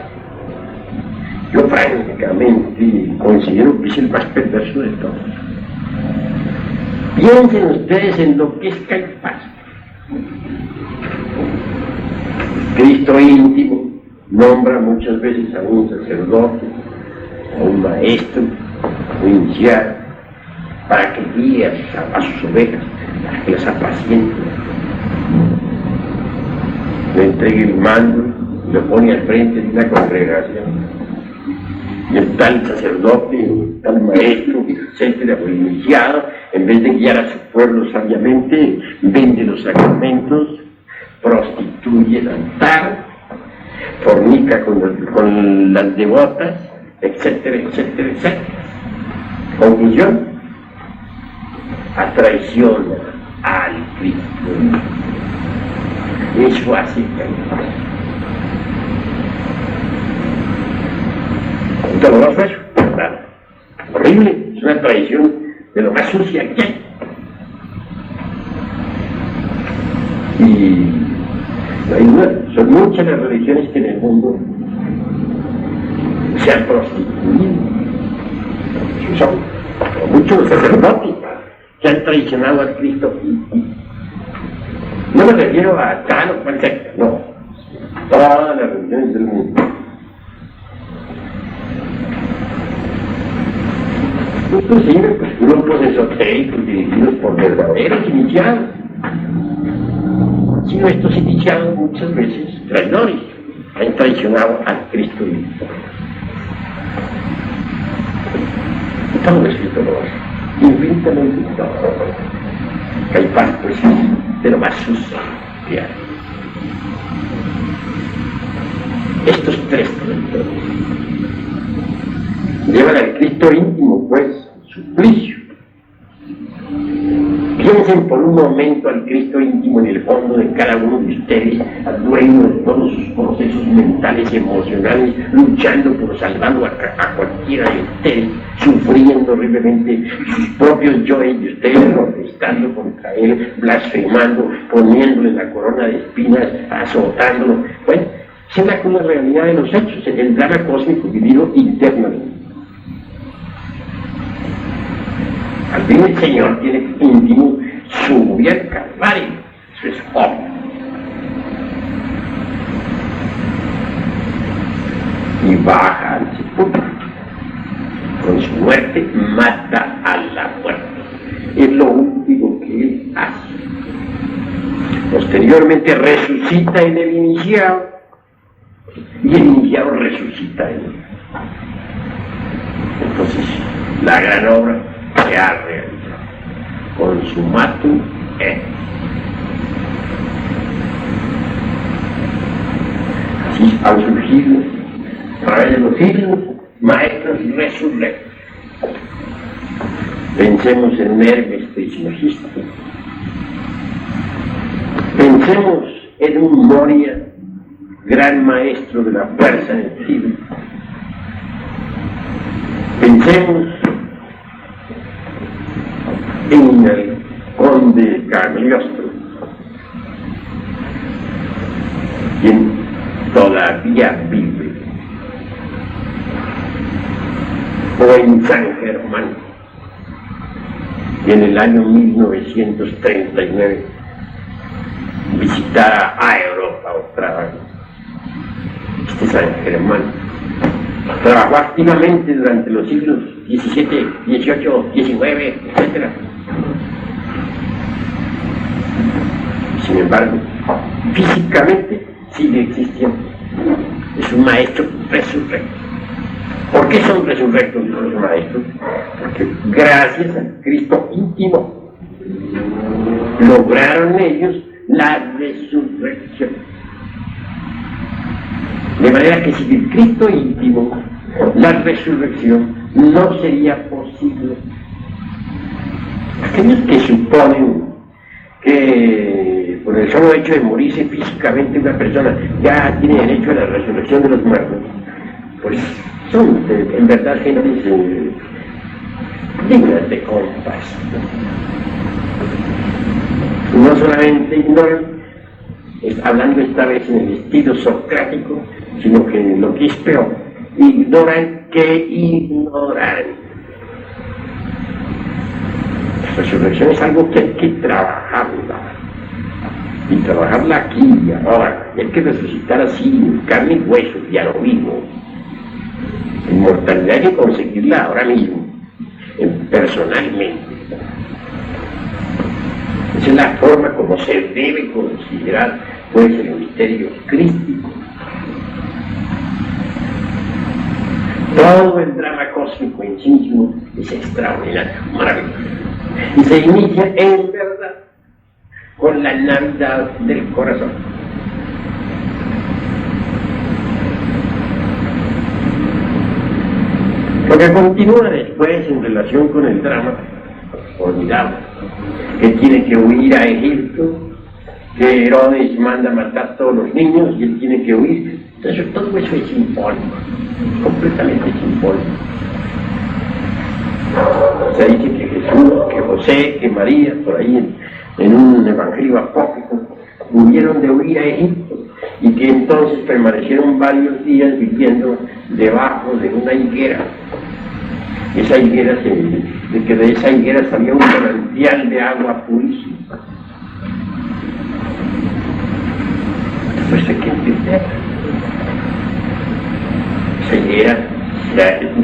A: yo francamente considero que es el más perverso de todos. Piensen ustedes en lo que es Caifás. Cristo íntimo nombra muchas veces a un sacerdote, a un maestro, a un iniciado, para que guíe a sus ovejas, para que las apaciente. Le entregue el mando, lo pone al frente de una congregación. Y el tal sacerdote, el tal maestro, etcétera, o iniciado, en vez de guiar a su pueblo sabiamente, vende los sacramentos, prostituye el altar, fornica con las devotas, etcétera, etcétera, etcétera. Conclusión, atraiciona al Cristo. Eso hace Caifás. Doloroso eso, claro. Horrible, es una traición de lo más sucia que hay. Y son muchas las religiones que en el mundo se han prostituido. Son muchos los sacerdotes que han traicionado al Cristo. No me refiero a tal o cual secta, no. Todas las religiones del mundo. Inclusive, pues, grupos esotéricos dirigidos por verdaderos iniciados. Sino estos iniciados muchas veces traidores, han traicionado al Cristo vivo. Todo escrito lo hace, infinitamente todo. Caifás, pues, es de lo más sucio que hay. Estos tres traidores llevan al Cristo íntimo, pues, suplicio. Piensen por un momento al Cristo íntimo en el fondo de cada uno de ustedes, al dueño de todos sus procesos mentales y emocionales, luchando por salvarlo a cualquiera de ustedes, sufriendo horriblemente sus propios yoes de ustedes, protestando contra él, blasfemando, poniéndole la corona de espinas, azotándolo. Bueno, esa es la cruda realidad de los hechos, el drama cósmico vivido internamente. Al fin el Señor tiene íntimo subir al Calvario, eso es obvio. Y baja al sepulcro. Con su muerte mata a la muerte. Es lo último que él hace. Posteriormente resucita en el iniciado y el iniciado resucita en él. Entonces, la gran obra se ha realizado. Consumatum est. Así han surgido a través de los siglos maestros resurrectos. Pensemos en Hermes Trismegisto. Pensemos en un Moria, gran maestro de la fuerza en el siglo. Pensemos en el conde Cagliostro, quien todavía vive, o en San Germán, y en el año 1939 visitara a Europa otra vez. Este San Germán trabajó activamente durante los siglos XVII, XVIII, XIX, etc. Sin embargo, físicamente sigue existiendo. Es un maestro resurrecto. ¿Por qué son resurrectos los maestros? Porque gracias al Cristo íntimo lograron ellos la resurrección. De manera que sin el Cristo íntimo, la resurrección no sería posible. Aquellos que suponen que por el solo hecho de morirse físicamente una persona ya tiene derecho a la resurrección de los muertos, pues son en verdad gentes dignas de compasión. No solamente ignoran, hablando esta vez en el estilo socrático, sino que lo que es peor, ignoran que ignoran. La resurrección es algo que hay que trabajarla, y trabajarla aquí y ahora, y hay que resucitar así, en carne y hueso, y a lo vivo. La inmortalidad hay que conseguirla ahora mismo, personalmente. Esa es la forma como se debe considerar, pues, el misterio crístico. Todo el drama cósmico en sí mismo es extraordinario, maravilloso. Y se inicia en verdad con la Navidad del corazón. Lo que continúa después en relación con el drama, formidable, que tiene que huir a Egipto, que Herodes manda matar a todos los niños y él tiene que huir. Entonces, todo eso es simbólico, completamente simbólico. Se dice que Jesús, que José, que María, por ahí en un evangelio apócrifo, hubieron de huir a Egipto y que entonces permanecieron varios días viviendo debajo de una higuera. Esa higuera, de esa higuera salía un manantial de agua purísima. Ceguera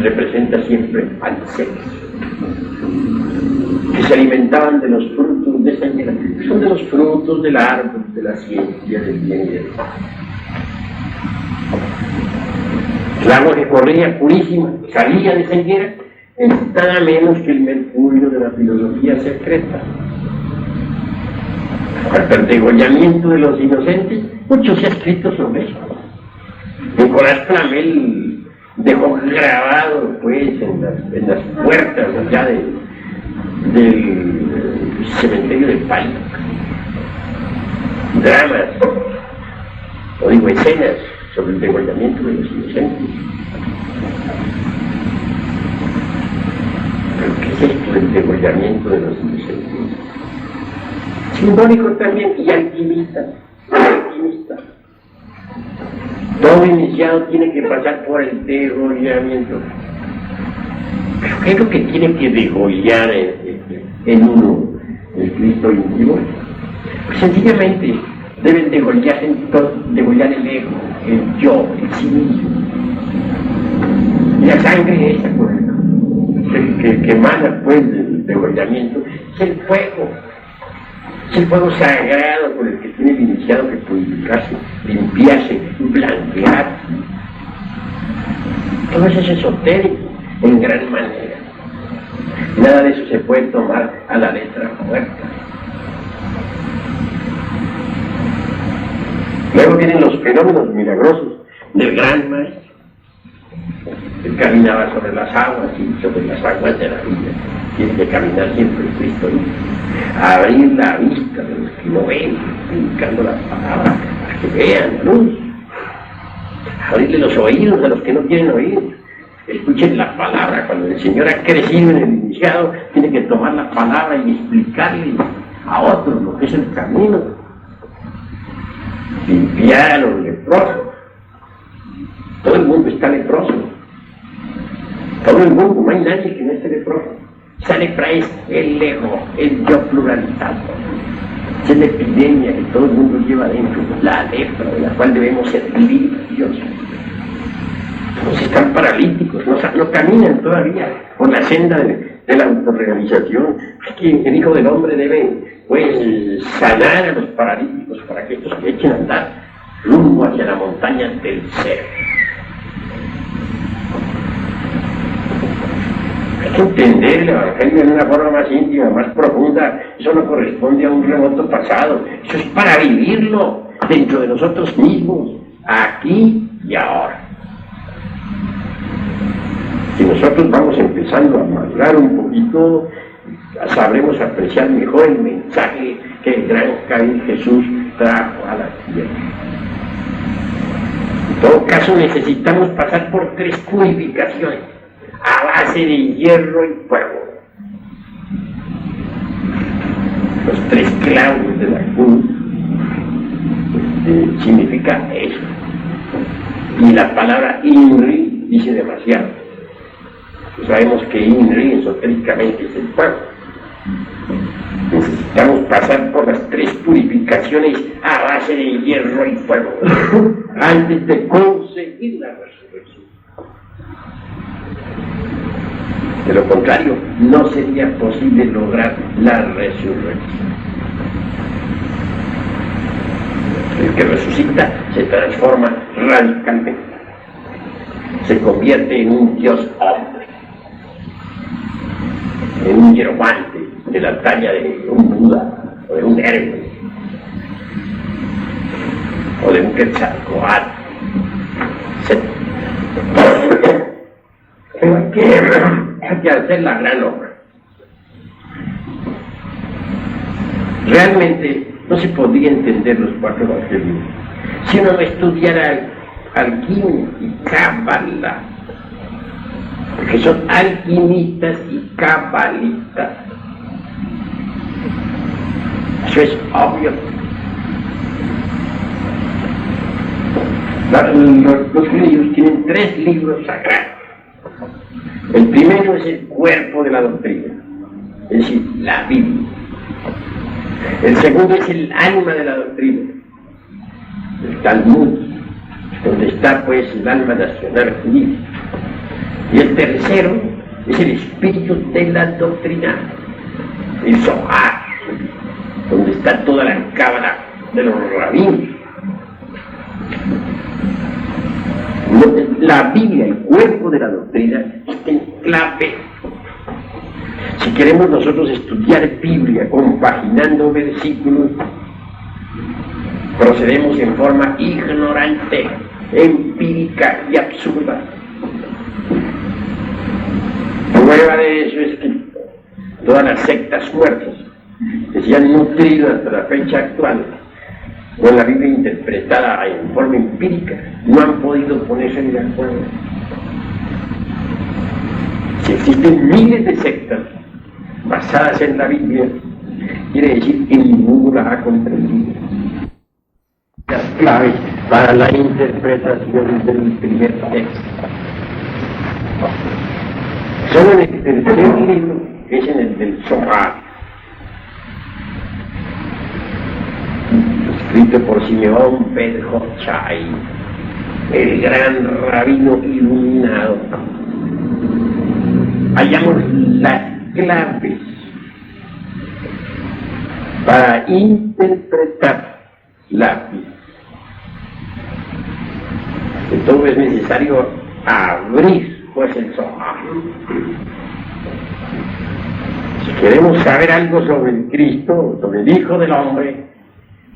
A: representa siempre al sexo, que se alimentaban de los frutos de ceguera, son de los frutos del árbol, de la ciencia, del bien y del mal. El agua que corría purísima, salía de ceguera, es nada menos que el mercurio de la filosofía secreta. Cuanto al degollamiento de los inocentes, mucho se ha escrito sobre eso. Nicolás Flamel dejó grabado, pues, en las puertas allá del cementerio de Palo, dramas, o digo, escenas sobre el degollamiento de los inocentes. ¿Pero qué es esto del degollamiento de los inocentes? Simbólico también y alquimista. Todo iniciado tiene que pasar por el degollamiento. ¿Pero qué es lo que tiene que degollar en uno el Cristo íntimo? Pues sencillamente deben degollar el ego, el yo, el sí mismo. Y la sangre esa, pues, que emana, pues, del degollamiento, es el fuego. Es el fuego sagrado por el que tiene el iniciado que purificarse, limpiarse, blanquear. Todo eso es esotérico, en gran manera. Nada de eso se puede tomar a la letra muerta. Luego vienen los fenómenos milagrosos del gran maestro. Él caminaba sobre las aguas y sobre las aguas de la vida. Tiene que caminar siempre el Cristo. Abrir la vista de los que no ven, indicando las palabras para que vean la luz. Abrirle los oídos a los que no quieren oír. Escuchen la palabra. Cuando el Señor ha crecido en el iniciado, tiene que tomar la palabra y explicarle a otros lo que es el camino. Limpiar a los leprosos. Todo el mundo está leproso. Todo el mundo, no hay nadie que no esté leproso. Esa lepra es el ego, el yo pluralizado. Esa es la epidemia que todo el mundo lleva dentro, la lepra de la cual debemos ser libres, Dios. Todos están paralíticos, no caminan todavía por la senda de la autorrealización. Es que el Hijo del Hombre debe, pues, sanar a los paralíticos para que estos se echen a andar rumbo hacia la montaña del ser. Hay que entender el Evangelio en una forma más íntima, más profunda. Eso no corresponde a un remoto pasado. Eso es para vivirlo dentro de nosotros mismos, aquí y ahora. Si nosotros vamos empezando a madurar un poquito, sabremos apreciar mejor el mensaje que el gran Caín Jesús trajo a la tierra. En todo caso, necesitamos pasar por 3 purificaciones a base de hierro y fuego. Los 3 clavos de la cruz significa eso. Y la palabra INRI dice demasiado. Sabemos que INRI esotéricamente es el fuego. Necesitamos pasar por las 3 purificaciones a base de hierro y fuego antes de conseguir la resurrección. De lo contrario, no sería posible lograr la resurrección. El que resucita se transforma radicalmente. Se convierte en un Dios hombre, en un hierofante de la talla de un Buda o de un Hércules o de un Quetzalcóatl. Pero hay que hacer la gran obra. Realmente no se podría entender los 4 evangelios si uno no estudiara alquimia y cábala, porque son alquimistas y cabalistas. Eso es obvio. Los judíos tienen 3 libros sagrados. El primero es el cuerpo de la doctrina, es decir, la Biblia. El segundo es el alma de la doctrina, el Talmud. donde está pues el alma nacional judía. Y el tercero es el espíritu de la doctrina, el Zohar, donde está toda la cábala de los rabinos. La Biblia, el cuerpo de la doctrina, está en clave. Si queremos nosotros estudiar Biblia compaginando versículos, procedemos en forma ignorante, empírica y absurda. Prueba de eso es que todas las sectas muertas que se han nutrido hasta la fecha actual con la Biblia interpretada en forma empírica no han podido ponerse de acuerdo. Si existen miles de sectas basadas en la Biblia, quiere decir que ninguno las ha comprendido. Las claves para la interpretación del primer texto son en el tercer libro, que es en el del Zohar, escrito por Simeón ben Jochai, el gran rabino iluminado. Hallamos las claves para interpretar la Biblia. Entonces es necesario abrir pues el Zohar. Si queremos saber algo sobre el Cristo, sobre el Hijo del Hombre,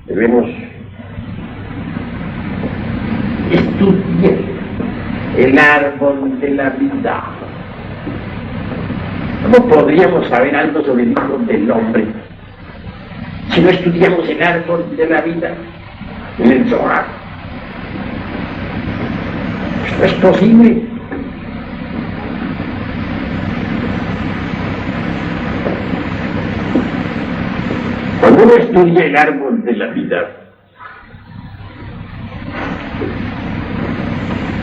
A: debemos estudiar el árbol de la vida. ¿Cómo podríamos saber algo sobre el Hijo del Hombre si no estudiamos el árbol de la vida en el Zohar? No es posible. Cuando uno estudia el árbol de la vida,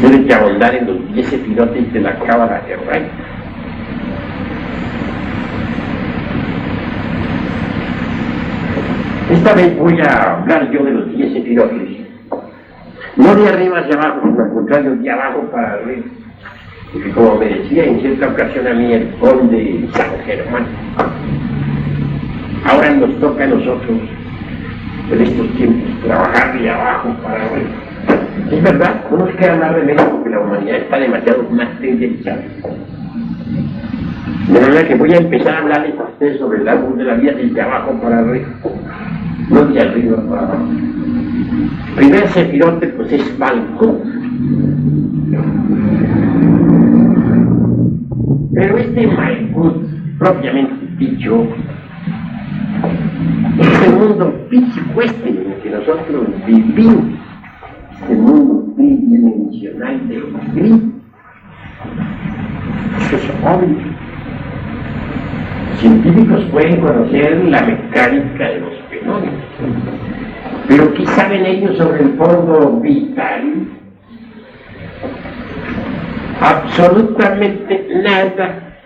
A: tiene que ahondar en los 10 sefirotes de la cábala hebraica. Esta vez voy a hablar yo de los 10 sefirotes, no de arriba hacia abajo, sino al contrario, de abajo para arriba. Porque como me decía en cierta ocasión a mí el conde San Germán, ahora nos toca a nosotros, en estos tiempos, trabajar de abajo para arriba. Es verdad, no nos queda más remedio porque la humanidad está demasiado materializada. De manera que voy a empezar a hablarles a ustedes sobre el árbol de la vida desde abajo para arriba, no de arriba para abajo. El primer sefirote pues es Malkut. Pero este Malkut, propiamente dicho, es el mundo físico en el que nosotros vivimos, este mundo tridimensional del Cristo. Eso es obvio. Los científicos pueden conocer la mecánica de los fenómenos, pero ¿qué saben ellos sobre el fondo vital? Absolutamente nada,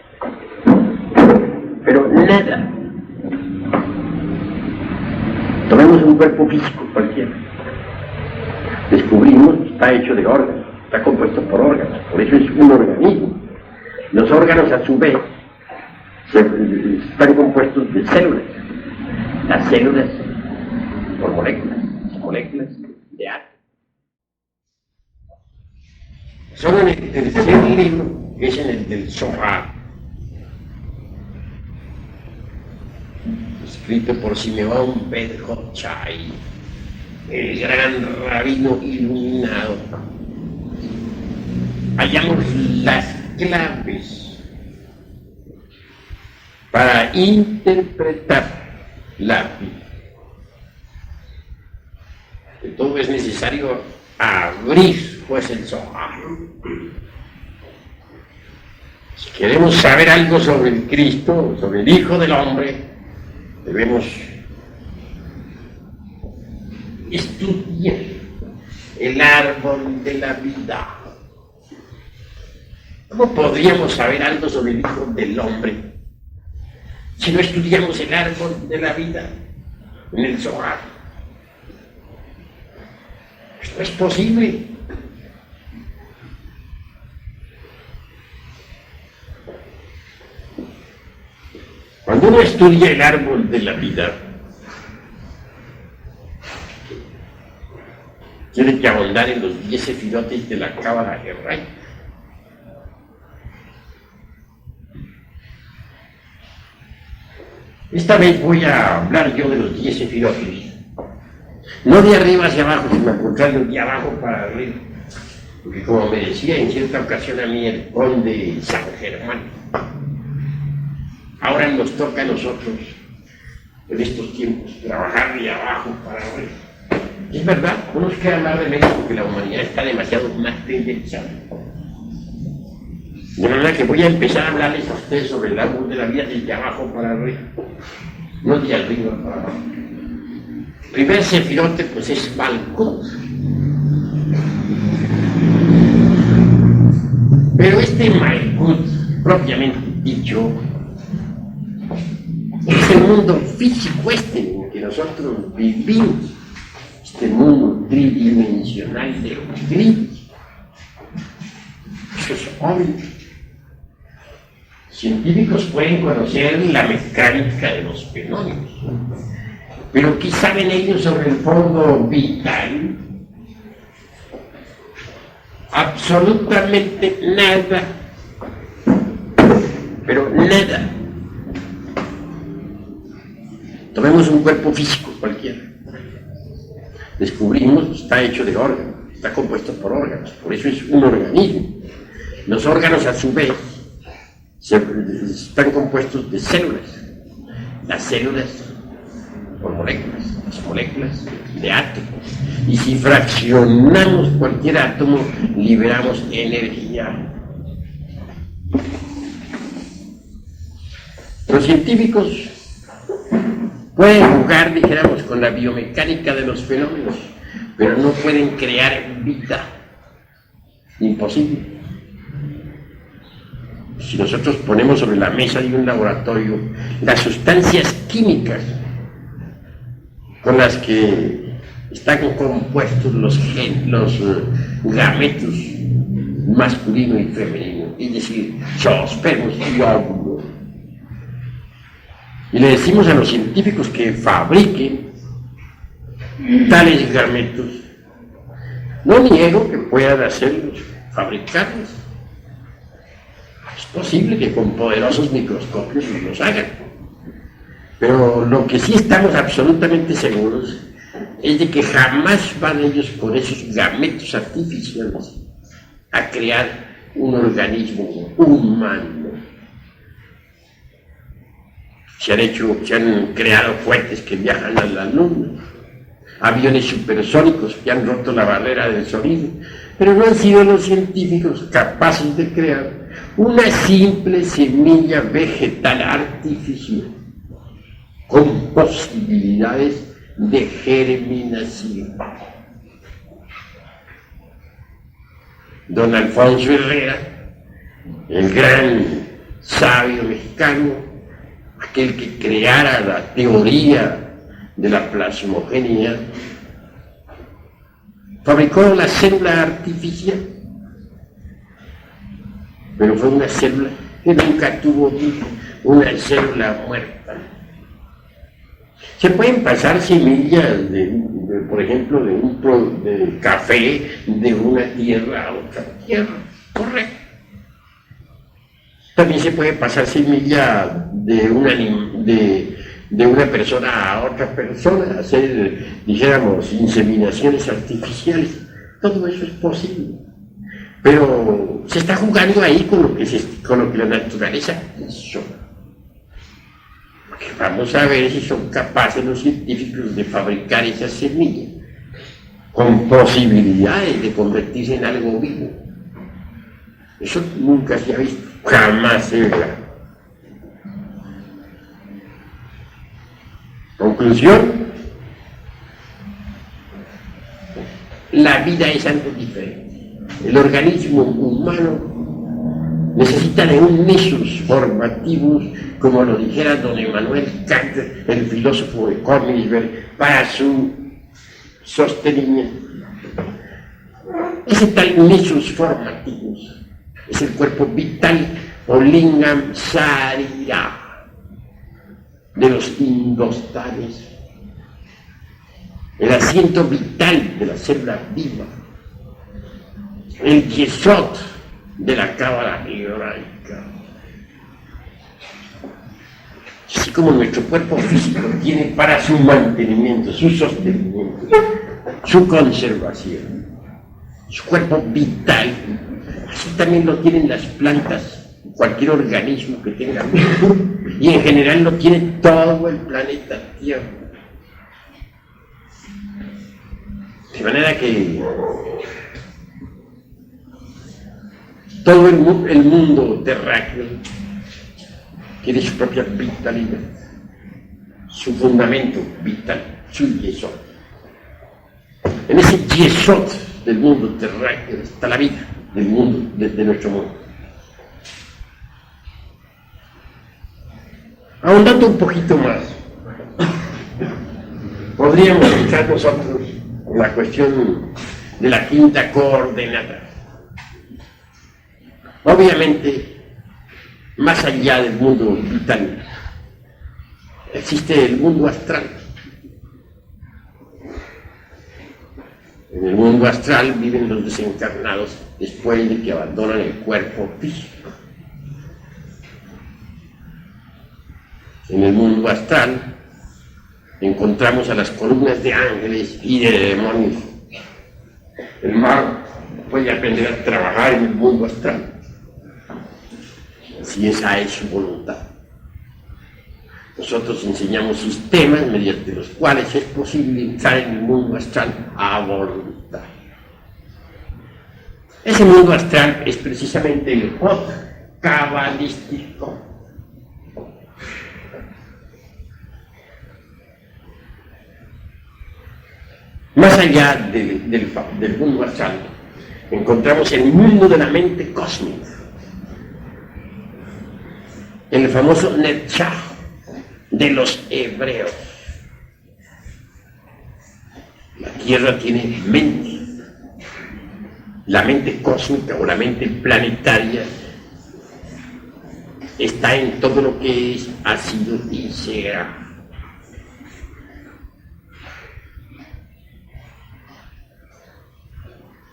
A: pero nada. Tomemos un cuerpo físico cualquiera. Descubrimos que está hecho de órganos, está compuesto por órganos, por eso es un organismo. Los órganos a su vez están compuestos de células. Las células por moléculas de átomos. Solo en el tercer libro, que es en el del Zohar, escrito por Simeón ben Jochai, el gran rabino iluminado, hallamos las claves para interpretar la Biblia. Todo es necesario abrir pues el Zohar. Si queremos saber algo sobre el Cristo, sobre el Hijo del Hombre, debemos estudiar el árbol de la vida. ¿Cómo podríamos saber algo sobre el Hijo del Hombre si no estudiamos el árbol de la vida en el Zohar? No es posible. Cuando uno estudia el árbol de la vida, tiene que ahondar en los 10 sefirotes de la Cábala hebraica. Esta vez voy a hablar yo de los 10 sefirotes, no de arriba hacia abajo, sino al contrario, de abajo para arriba. Porque como me decía en cierta ocasión a mí el conde San Germán, ahora nos toca a nosotros, en estos tiempos, trabajar de abajo para arriba. Es verdad, no nos queda más remedio porque la humanidad está demasiado materializada. De manera que voy a empezar a hablarles a ustedes sobre el árbol de la vida desde abajo para arriba, no de arriba para abajo. El primer sefirote pues es Malkut. Pero este Malkut, propiamente dicho, es el mundo físico en el que nosotros vivimos, este mundo tridimensional de los grillos. Eso es obvio. Científicos pueden conocer la mecánica de los fenómenos, pero ¿qué saben ellos sobre el fondo vital? Absolutamente nada, pero nada. Tomemos un cuerpo físico cualquiera. Descubrimos que está hecho de órganos, está compuesto por órganos, por eso es un organismo. Los órganos a su vez están compuestos de células, las células por moléculas, las moléculas de átomos, y si fraccionamos cualquier átomo liberamos energía. Los científicos pueden jugar, dijéramos, con la biomecánica de los fenómenos, pero no pueden crear vida. Imposible. Si nosotros ponemos sobre la mesa de un laboratorio las sustancias químicas con las que están compuestos los gametos masculino y femenino, es decir, zoospermos y óvulos, y le decimos a los científicos que fabriquen tales gametos, no niego que puedan hacerlos, fabricarlos. Es posible que con poderosos microscopios los hagan. Pero lo que sí estamos absolutamente seguros es de que jamás van ellos con esos gametos artificiales a crear un organismo humano. Se han creado cohetes que viajan a la luna, aviones supersónicos que han roto la barrera del sonido, pero no han sido los científicos capaces de crear una simple semilla vegetal artificial con posibilidades de germinación. Don Alfonso Herrera, el gran sabio mexicano, aquel que creara la teoría de la plasmogenia, fabricó la célula artificial, pero fue una célula que nunca tuvo vida, una célula muerta. Se pueden pasar semillas, por ejemplo, de café de una tierra a otra tierra, correcto. También se puede pasar semilla de una persona a otra persona, hacer, dijéramos, inseminaciones artificiales. Todo eso es posible. Pero se está jugando ahí con lo que la naturaleza hizo. Porque vamos a ver si son capaces los científicos de fabricar esas semillas con posibilidades de convertirse en algo vivo. Eso nunca se ha visto, jamás se verá. Conclusión: la vida es algo diferente. El organismo humano necesita de un nexus formativus, como lo dijera don Emmanuel Kant, el filósofo de Königsberg, para su sostenimiento. Ese tal nexus formativus es el cuerpo vital o lingam sarira. de los indostanes, el asiento vital de la célula viva, el yesod de la cábala hebraica. Así como nuestro cuerpo físico tiene para su mantenimiento, su sostenimiento, su conservación, su cuerpo vital, así también lo tienen las plantas, cualquier organismo que tenga vida, y en general lo tiene todo el planeta Tierra. De manera que todo el mundo terráqueo tiene su propia vitalidad, su fundamento vital, su yesod. En ese yesod del mundo terráqueo está la vida del mundo, de nuestro mundo. Ahondando un poquito más, podríamos pensar nosotros en la cuestión de la quinta coordenada. Obviamente, más allá del mundo vital, existe el mundo astral. En el mundo astral viven los desencarnados después de que abandonan el cuerpo físico. En el mundo astral encontramos a las columnas de ángeles y de demonios. El mago puede aprender a trabajar en el mundo astral, si esa es su voluntad. Nosotros enseñamos sistemas mediante los cuales es posible entrar en el mundo astral a voluntad. Ese mundo astral es precisamente el Jod cabalístico. Más allá del mundo astral, encontramos el mundo de la mente cósmica, el famoso Netzach de los hebreos. La Tierra tiene mente. La mente cósmica o la mente planetaria está en todo lo que es, ha sido y será.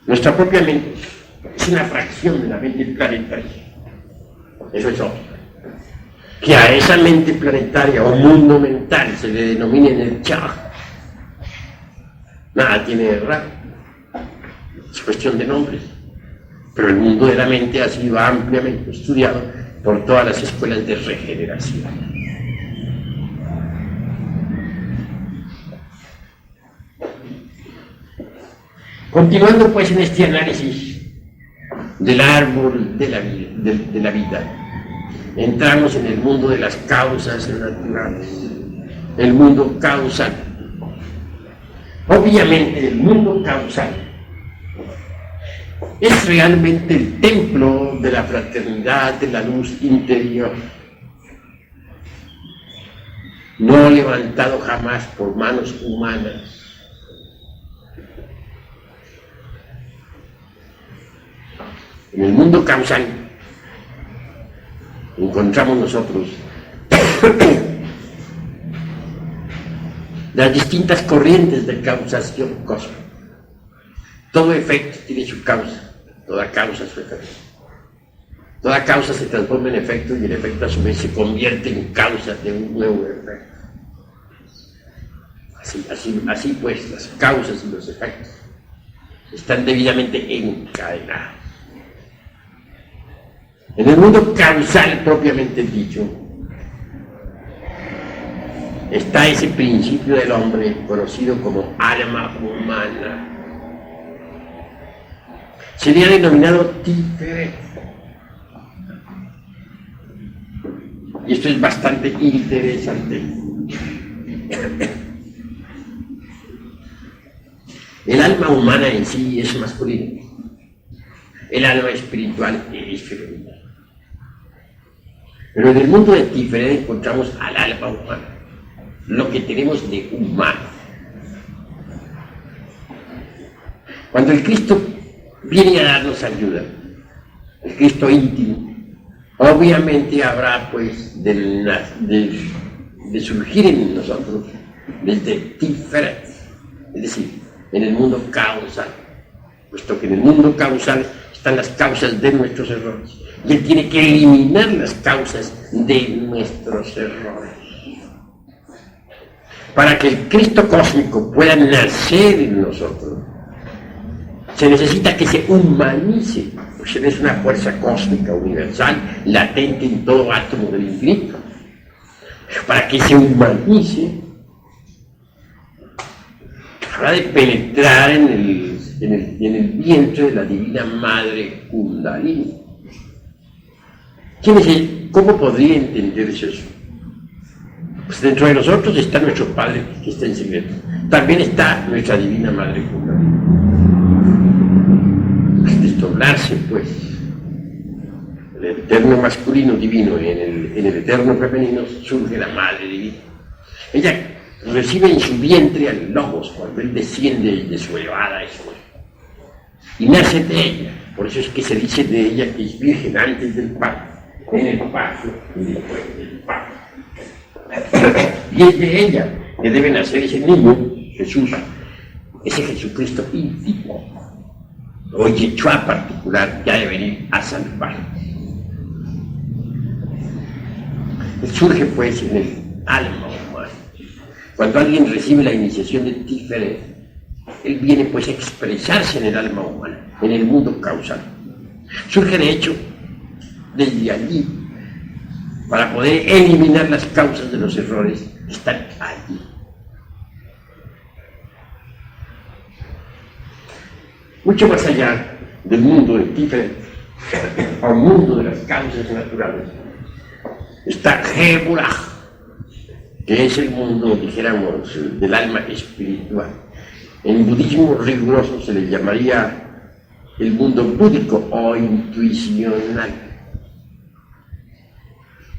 A: Nuestra propia mente es una fracción de la mente planetaria. Eso es obvio. Que a esa mente planetaria o mundo mental se le denomine Netzach, nada tiene de raro. Es cuestión de nombres. Pero el mundo de la mente ha sido ampliamente estudiado por todas las escuelas de regeneración. Continuando pues en este análisis del árbol de la vida, entramos en el mundo de las causas naturales, el mundo causal. Obviamente el mundo causal es realmente el templo de la fraternidad, de la luz interior, no levantado jamás por manos humanas. En el mundo causal encontramos nosotros las distintas corrientes de causación cósmica. Todo efecto tiene su causa, toda causa su efecto. Toda causa se transforma en efecto y el efecto a su vez se convierte en causa de un nuevo efecto. Así pues, las causas y los efectos están debidamente encadenados. En el mundo causal propiamente dicho, está ese principio del hombre conocido como alma humana. Sería denominado Tiferet. Y esto es bastante interesante. El alma humana en sí es masculina. El alma espiritual es femenina. Pero en el mundo de Tiferet encontramos al alma humana, lo que tenemos de humano. Cuando el Cristo viene a darnos ayuda, el Cristo íntimo, obviamente habrá pues del de surgir en nosotros desde Tiferet, es decir, en el mundo causal, puesto que en el mundo causal están las causas de nuestros errores, y Él tiene que eliminar las causas de nuestros errores. Para que el Cristo cósmico pueda nacer en nosotros, se necesita que se humanice, pues Él es una fuerza cósmica universal, latente en todo átomo del infinito. Para que se humanice, habrá de penetrar en el vientre de la divina Madre Kundalini. ¿Quién es Él? ¿Cómo podría entenderse eso? Pues dentro de nosotros está nuestro Padre, que está en secreto. También está nuestra divina Madre Kundalini. Al desdoblarse, pues, el eterno masculino divino en el eterno femenino, surge la Madre Divina. Ella recibe en su vientre al Logos cuando Él desciende de su elevada esfera. Y nace de ella. Por eso es que se dice de ella que es virgen antes del parto, en el parto y después del parto. Y es de ella que debe nacer ese niño, Jesús, ese Jesucristo íntimo, o Yeshua particular, que ha de venir a salvar. Él surge pues en el alma humana. Cuando alguien recibe la iniciación de Tiferet, él viene pues a expresarse en el alma humana, en el mundo causal. Surge de hecho desde allí, para poder eliminar las causas de los errores que están allí. Mucho más allá del mundo de Tiferet, al mundo de las causas naturales, está Geburah, que es el mundo, dijéramos, del alma espiritual. En budismo riguroso se le llamaría el mundo búdico o intuicional.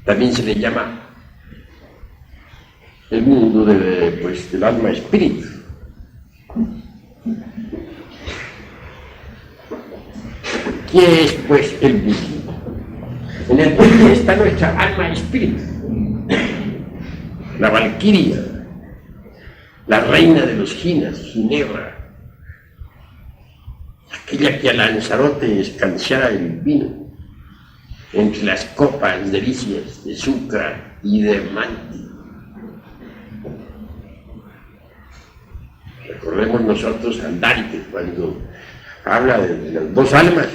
A: También se le llama el mundo del alma espíritu. ¿Qué es pues el budismo? En el budismo está nuestra alma espíritu, la Valquiria, la reina de los Ginas, Ginebra, aquella que a Lanzarote escanciara el vino entre las copas delicias de Sucra y de Manti. Recordemos nosotros a Dante cuando habla de las dos almas,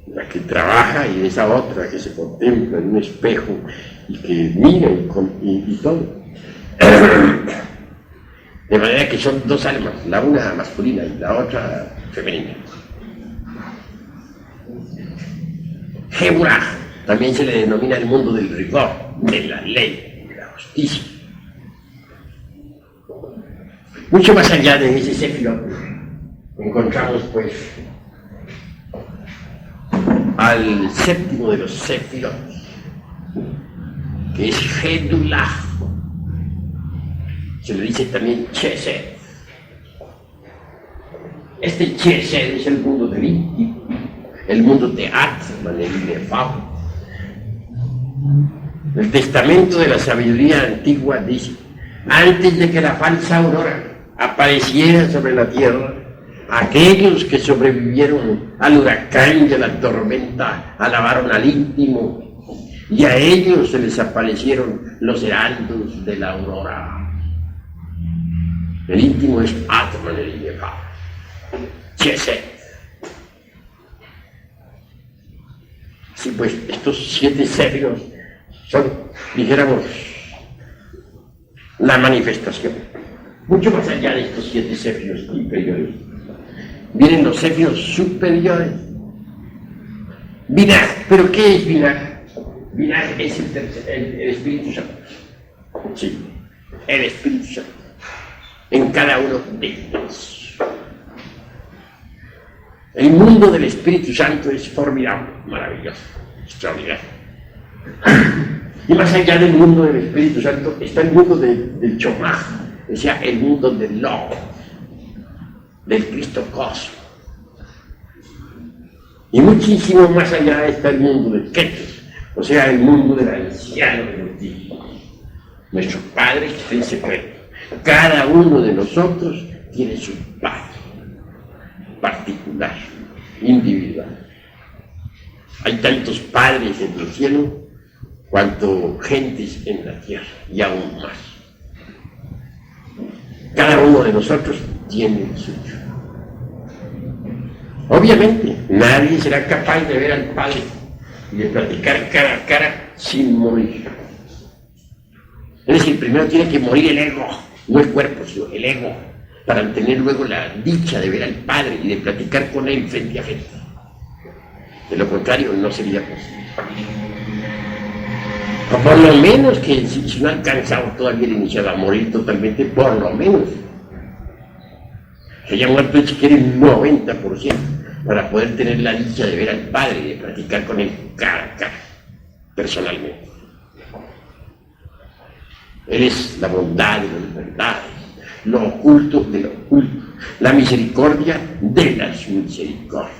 A: la que trabaja y esa otra que se contempla en un espejo y que mira y todo. De manera que son dos almas, la una masculina y la otra femenina. Geburah también se le denomina el mundo del rigor, de la ley, de la justicia. Mucho más allá de ese Sefirot, encontramos pues al séptimo de los Sefirot, que es Gedulah. Se le dice también Chesed. Este Chesed es el mundo del íntimo, el mundo de Atman, el inefable. El testamento de la sabiduría antigua dice: antes de que la falsa aurora apareciera sobre la tierra, aquellos que sobrevivieron al huracán y a la tormenta alabaron al íntimo, y a ellos se les aparecieron los heraldos de la aurora. El íntimo es Atman, el inefable. Chesed. Sí, pues estos 7 Sefiros son, dijéramos, la manifestación. Mucho más allá de estos 7 Sefiros inferiores, vienen los Sefiros superiores. Binah. ¿Pero qué es Binah? Binah es el Espíritu Santo. Sí, el Espíritu Santo. En cada uno de ellos. El mundo del Espíritu Santo es formidable, maravilloso, extraordinario. Y más allá del mundo del Espíritu Santo está el mundo del Chomaj, o sea, el mundo del Logos, del Cristo Cosmo. Y muchísimo más allá está el mundo del Ketos, o sea, el mundo del anciano de los días. Nuestro Padre que está en secreto. Cada uno de nosotros tiene su Padre particular, individual. Hay tantos padres en el cielo cuanto gentes en la tierra, y aún más. Cada uno de nosotros tiene el suyo. Obviamente, nadie será capaz de ver al Padre y de platicar cara a cara sin morir. Es decir, primero tiene que morir el ego, no el cuerpo, sino el ego, para tener luego la dicha de ver al Padre y de platicar con Él frente a frente. De lo contrario, no sería posible. O por lo menos que si no ha alcanzado todavía el iniciado a morir totalmente, por lo menos se haya muerto si quiere el 90% para poder tener la dicha de ver al Padre y de platicar con Él cara a cara, personalmente. Él es la bondad de las verdades, lo oculto de lo oculto, la misericordia de las misericordias.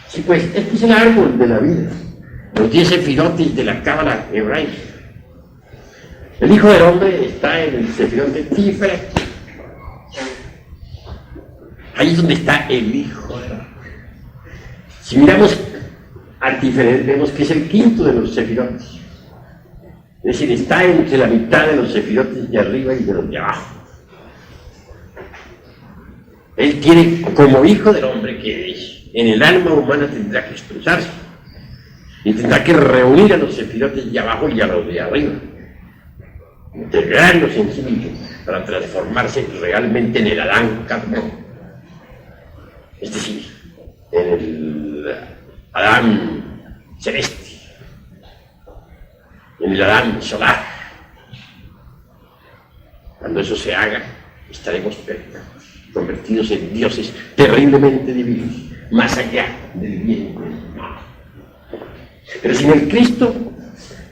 A: Sí, pues, este es el árbol de la vida, los 10 sefirotes de la cábala hebraica. El Hijo del Hombre está en el sefirot de Tiferet. Ahí es donde está el Hijo del Hombre. Si miramos al Tiferet, vemos que es el quinto de los sefirotes. Es decir, está entre la mitad de los sefirotes de arriba y de los de abajo. Él tiene, como Hijo del Hombre que es, en el alma humana tendrá que expresarse y tendrá que reunir a los sefirotes de abajo y a los de arriba, integrarlos en sí mismo para transformarse realmente en el Adán carnal, es decir, en el Adán celeste, en el Adán solar. Cuando eso se haga, estaremos perfectos, convertidos en dioses terriblemente divinos, más allá del bien y del mal. Pero si en el Cristo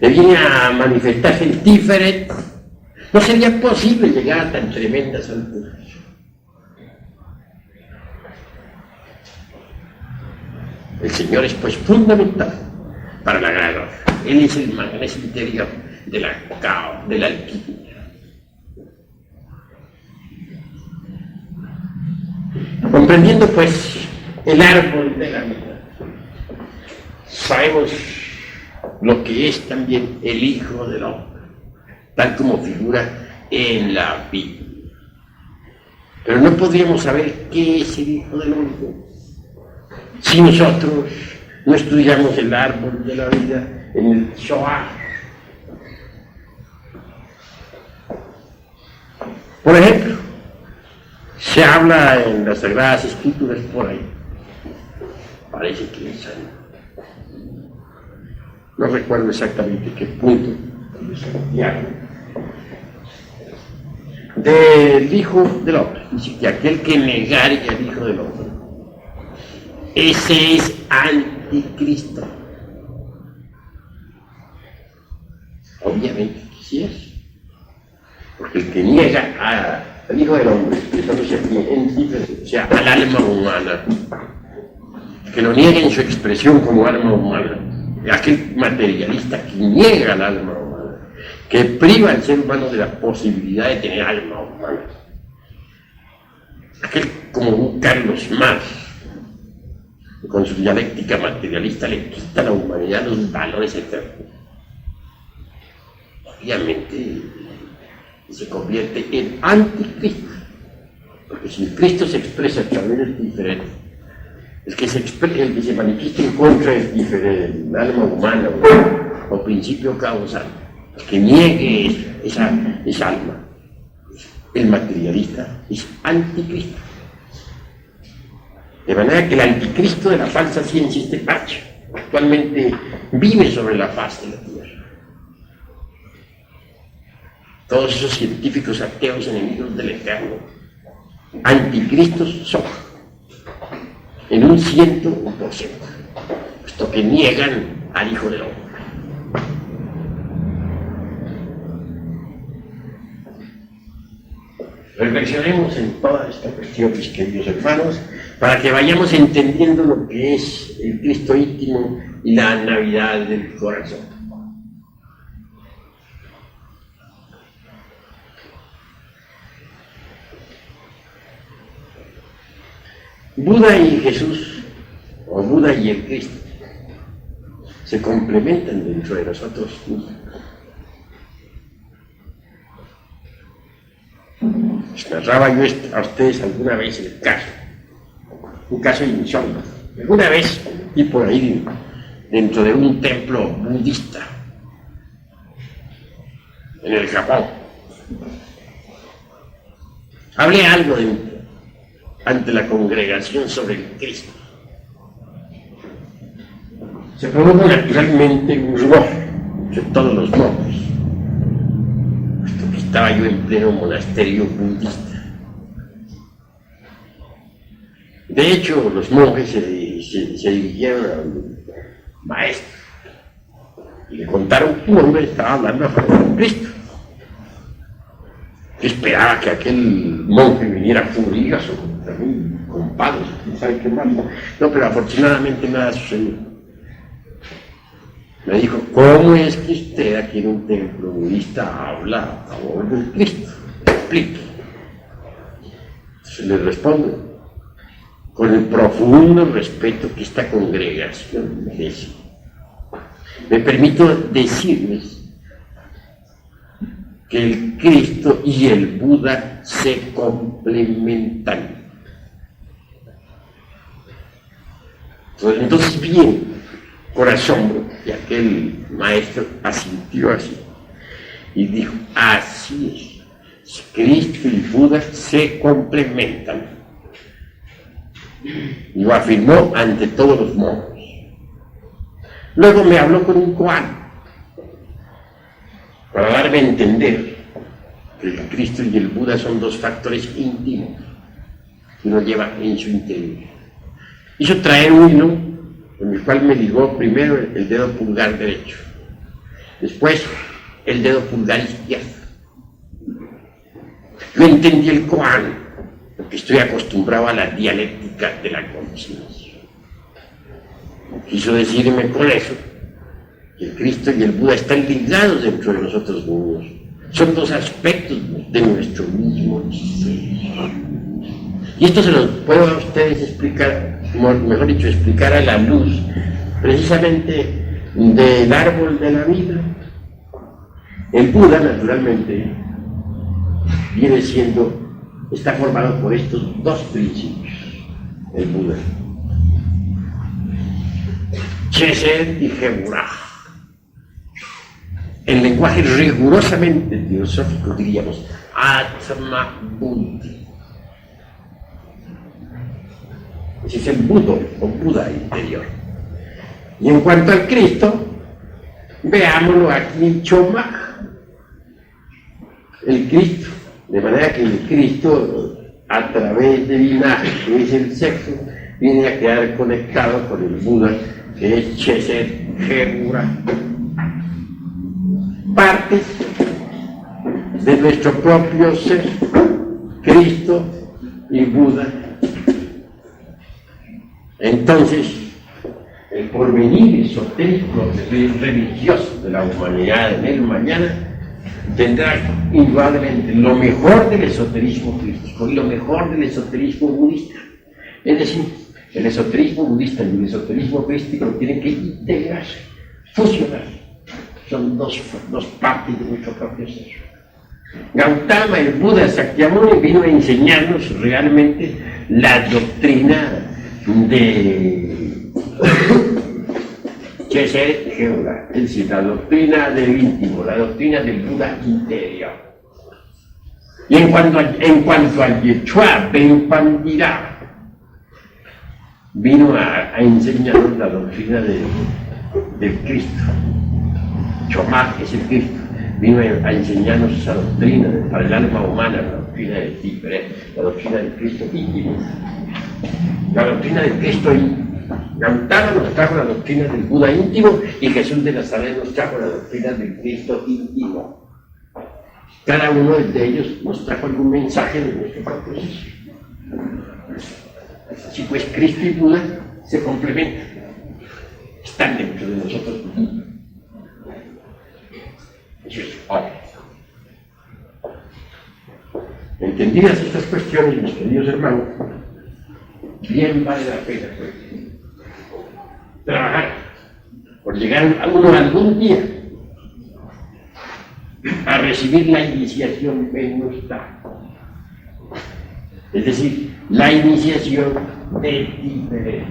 A: le viene a manifestarse el Tiferet, no sería posible llegar a tan tremendas alturas. El Señor es pues fundamental para la gran obra. Él es el magnesio interior de la alquimia. Comprendiendo pues el árbol de la vida, sabemos lo que es también el Hijo del Hombre, tal como figura en la Biblia. Pero no podríamos saber qué es el Hijo del Hombre si nosotros no estudiamos el árbol de la vida en el Zohar. Por ejemplo, se habla en las Sagradas Escrituras por ahí, parece que es ahí, no recuerdo exactamente qué punto de Santiago, del Hijo del Hombre. Dice que aquel que negare al Hijo del Hombre, ese es anticristo. Obviamente que sí es, porque el que niega al Hijo del Hombre, expresándose aquí o sea, al alma humana, que lo niega en su expresión como alma humana, aquel materialista que niega al alma humana, que priva al ser humano de la posibilidad de tener alma humana, aquel como un Carlos Marx, que con su dialéctica materialista le quita a la humanidad los valores eternos, obviamente se convierte en anticristo, porque si el Cristo se expresa a través del diferente, el que se manifiesta en contra del diferente, el alma humana o principio causal, el que niegue esa alma, el materialista, es anticristo. De manera que el anticristo de la falsa ciencia, este parche, actualmente vive sobre la faz de la tierra. Todos esos científicos ateos enemigos del Eterno, anticristos son, en un 100%, puesto que niegan al Hijo del Hombre. Reflexionemos en toda esta cuestión, mis queridos hermanos, para que vayamos entendiendo lo que es el Cristo íntimo y la Navidad del corazón. Buda y Jesús, o Buda y el Cristo, se complementan dentro de nosotros mismos. Les narraba yo a ustedes alguna vez el caso, un caso insólito. Alguna vez, y por ahí, dentro de un templo budista, en el Japón, hablé algo ante la congregación sobre el Cristo. Se produjo naturalmente un rumor entre todos los monjes, puesto que estaba yo en pleno monasterio budista. De hecho, los monjes se dirigieron al maestro y le contaron que un hombre estaba hablando a favor de Cristo. Yo esperaba que aquel monje viniera furioso contra mí, con palos, quién sabe qué más. No, pero afortunadamente nada sucedió. Me dijo, ¿cómo es que usted aquí en un templo budista habla a favor del Cristo? Explique. Entonces le respondo, con el profundo respeto que esta congregación merece, me permito decirles que el Cristo y el Buda se complementan. Entonces bien, por asombro, y aquel maestro asintió así y dijo, así es, Cristo y Buda se complementan. Y lo afirmó ante todos los monjes. Luego me habló con un koan para darme a entender que el Cristo y el Buda son dos factores íntimos que uno lleva en su interior. Hizo traer un hilo con el cual me ligó primero el dedo pulgar derecho, después el dedo pulgar izquierdo. Yo entendí el koan, porque estoy acostumbrado a la dialéctica de la conciencia. Quiso decirme con eso que el Cristo y el Buda están ligados dentro de nosotros mismos. Son dos aspectos de nuestro mismo ser. Y esto se lo puedo a ustedes explicar, mejor dicho, explicar a la luz precisamente del árbol de la vida. El Buda, naturalmente, está formado por estos dos principios, el Buda. Chesed y Geburah. En lenguaje rigurosamente teosófico diríamos Atma Buddhi. Ese es el Budo o Buda interior. Y en cuanto al Cristo, veámoslo aquí en Chomaj, el Cristo. De manera que el Cristo, a través del linaje, que es el sexo, viene a quedar conectado con el Buda, que es Chesed Geburah. Partes de nuestro propio ser, Cristo y Buda. Entonces, el porvenir esotérico religioso de la humanidad en el mañana tendrá indudablemente lo mejor del esoterismo crístico y lo mejor del esoterismo budista. Es decir, el esoterismo budista y el esoterismo crístico tienen que integrarse, fusionarse. Son dos partes de nuestro propio ser. Gautama, el Buda Sakyamuni, vino a enseñarnos realmente la doctrina de Chesed Geburah, es decir, la doctrina del íntimo, la doctrina del Buda interior. Y en cuanto a Yechua Benpandira, vino a enseñarnos la doctrina del Cristo. Chomaj es el Cristo, vino a enseñarnos esa doctrina para el alma humana, la doctrina del Tiferet, la doctrina del Cristo íntimo, la doctrina del Cristo íntimo. Gautama nos trajo la doctrina del Buda íntimo y Jesús de Nazaret nos trajo la doctrina del Cristo íntimo. Cada uno de ellos nos trajo algún mensaje de nuestro propio ser. Así pues, Cristo y Buda se complementan, están dentro de nosotros mismos. Eso es obvio. Entendidas estas cuestiones, mis queridos hermanos, bien vale la pena pues, trabajar por llegar a uno algún día a recibir la iniciación Venusta, es decir, la iniciación de diferencia,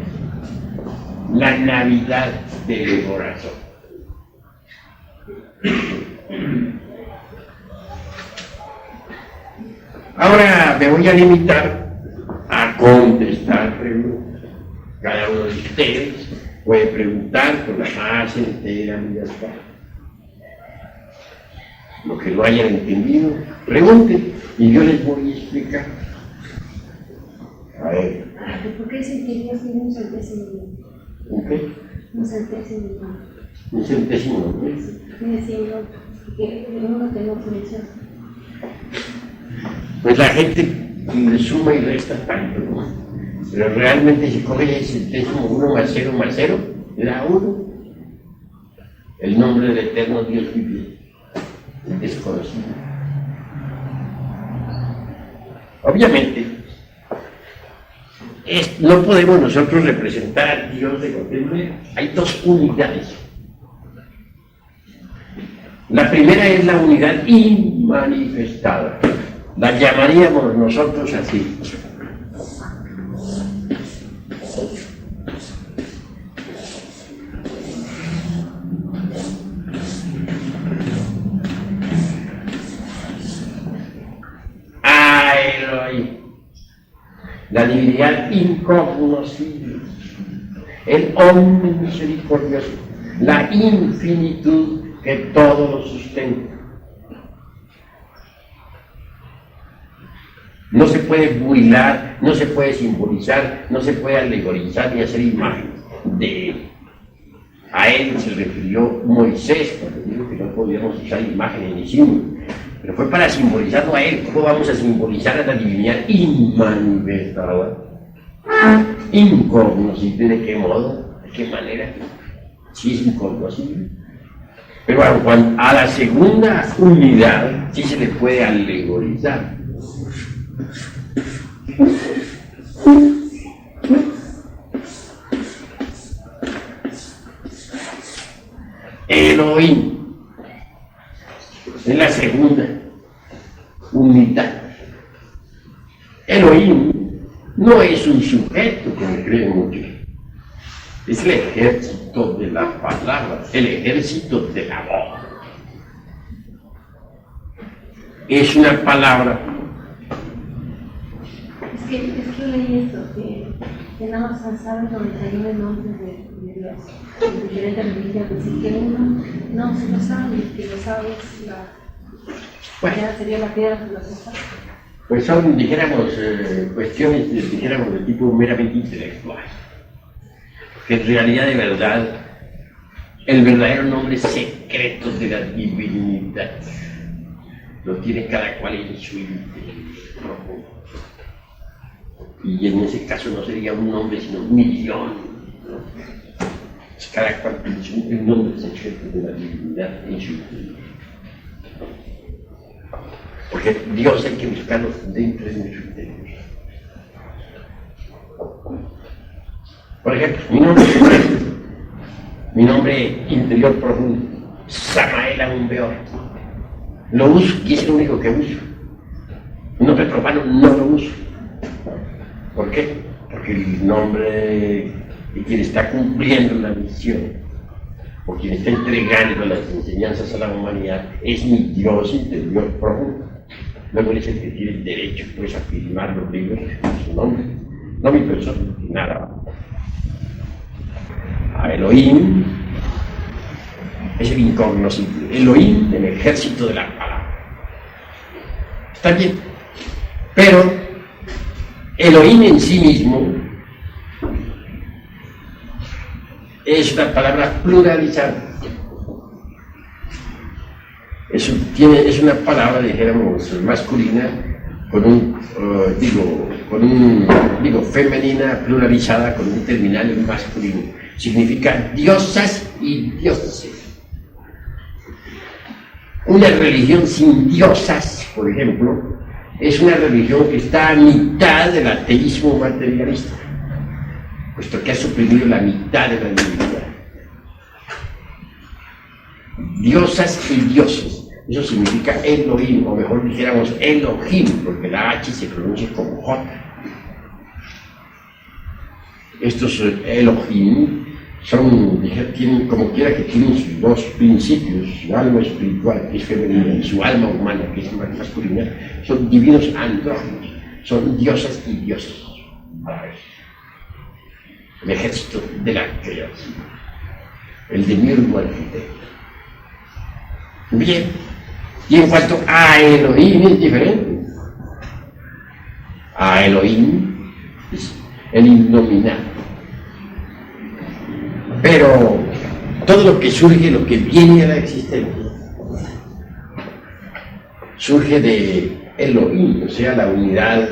A: la Navidad del corazón. Ahora me voy a limitar a contestar preguntas. Cada uno de ustedes puede preguntar con la más entera libertad. Lo que no hayan entendido, pregunten y yo les voy a explicar. A ver.
B: ¿Por qué dicen que Dios tiene un centésimo?
A: ¿Un qué?
B: Un centésimo.
A: Un centésimo, ¿no?
B: Viene siendo que uno tenga función.
A: Pues la gente le suma y resta tanto, ¿no? Pero realmente si coge el centésimo 1 más 0 da 1. El nombre del eterno Dios vive, desconocido. Obviamente, no podemos nosotros representar a Dios de cualquier manera. Hay dos unidades. La primera es la unidad inmanifestada. La llamaríamos nosotros así. Elohim. La divinidad incognoscible, el hombre misericordioso, la infinitud que todo lo sustenta. No se puede burlar, no se puede simbolizar, no se puede alegorizar ni hacer imagen de él. A él se refirió Moisés cuando dijo que no podíamos usar imágenes ni símbolos, pero fue para simbolizarlo a él. ¿Cómo vamos a simbolizar a la divinidad inmanifestada? Incognoscible, ¿de qué modo? ¿De qué manera? Sí es incognoscible. Pero a la segunda unidad sí se le puede alegorizar. Elohim es la segunda unidad. Elohim no es un sujeto, como creen muchos, es el ejército de la palabra, el ejército de la voz. Es una palabra.
B: Es que leí esto, que nada más saben 91 nombres de Dios, en diferentes religiones, y que uno no se lo sabe, que lo sabe es la, sería la piedra filosofal.
A: Pues son, dijéramos, cuestiones, dijéramos, de tipo meramente intelectual. Que en realidad, de verdad, el verdadero nombre secreto de la divinidad lo tiene cada cual en su interior profundo. Y en ese caso no sería un nombre, sino un millón, ¿no? Cada cual tiene el nombre secreto de la divinidad en su interior. Porque Dios hay que buscarlo dentro de nuestro interior. Por ejemplo, mi nombre interior profundo, Samael Aumbeor. Lo uso y es lo único que uso. Un nombre profano no lo uso. ¿Por qué? Porque el nombre de quien está cumpliendo la misión, o quien está entregando las enseñanzas a la humanidad, es mi Dios interior profundo. Luego él es el que tiene el derecho pues, a firmar los libros con su nombre, no mi persona, nada. A Elohim es el incognoscible. Elohim, el ejército de la palabra. Está bien, pero Elohim en sí mismo es una palabra pluralizada. Es una palabra, dijéramos, masculina, femenina pluralizada con un terminal masculino. Significa diosas y dioses. Una religión sin diosas, por ejemplo, es una religión que está a mitad del ateísmo materialista. puesto que ha suprimido la mitad de la divinidad. Diosas y dioses, eso significa Elohim, o mejor dijéramos Elohim, porque la H se pronuncia como J. Estos Elohim tienen, como quiera que tienen sus dos principios, su alma espiritual, que es femenina, y su alma humana, que es masculina, son divinos andróginos, son diosas y dioses a la vez. El ejército de la creación, el demiurgo arquitecto. Bien, y en cuanto a Elohim es diferente. A Elohim es el innominado. Pero todo lo que surge, lo que viene a la existencia, surge de Elohim, o sea, la unidad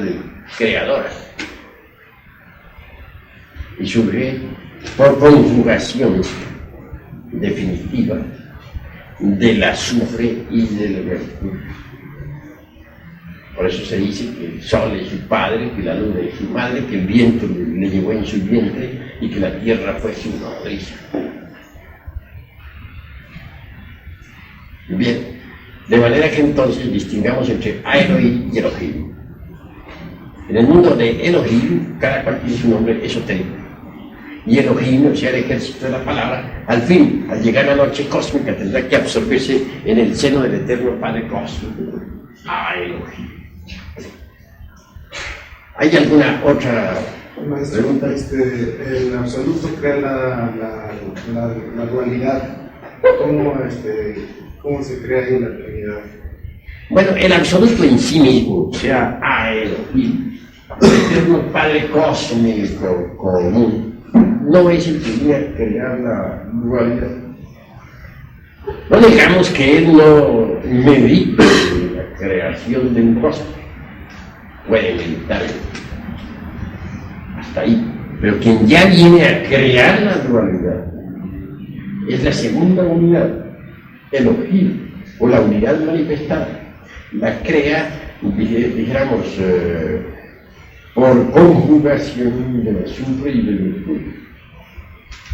A: creadora. Y surge por conjugación definitiva del azufre y del mercurio. Por eso se dice que el sol es su padre, que la luna es su madre, que el viento le llevó en su vientre y que la tierra fue su nodriza. Bien, de manera que entonces distingamos entre Elohim y Elohim. En el mundo de Elohim, cada cual tiene su nombre esotérico. Y Elohim, o sea, el ejército de la palabra, al fin, al llegar a la noche cósmica, tendrá que absorberse en el seno del eterno Padre Cósmico. Elohim. ¿Hay alguna otra pregunta?
C: El absoluto crea la dualidad. ¿Cómo se crea ahí la Trinidad?
A: Bueno, el absoluto en sí mismo, o sea, Elohim, el eterno Padre Cósmico común, no es el que viene a crear la dualidad. No digamos que él no medite la creación de un cosmos, puede meditar hasta ahí, pero quien ya viene a crear la dualidad es la segunda unidad, Elohim, o la unidad manifestada. La crea, dijéramos, por conjugación del azufre y del mercurio.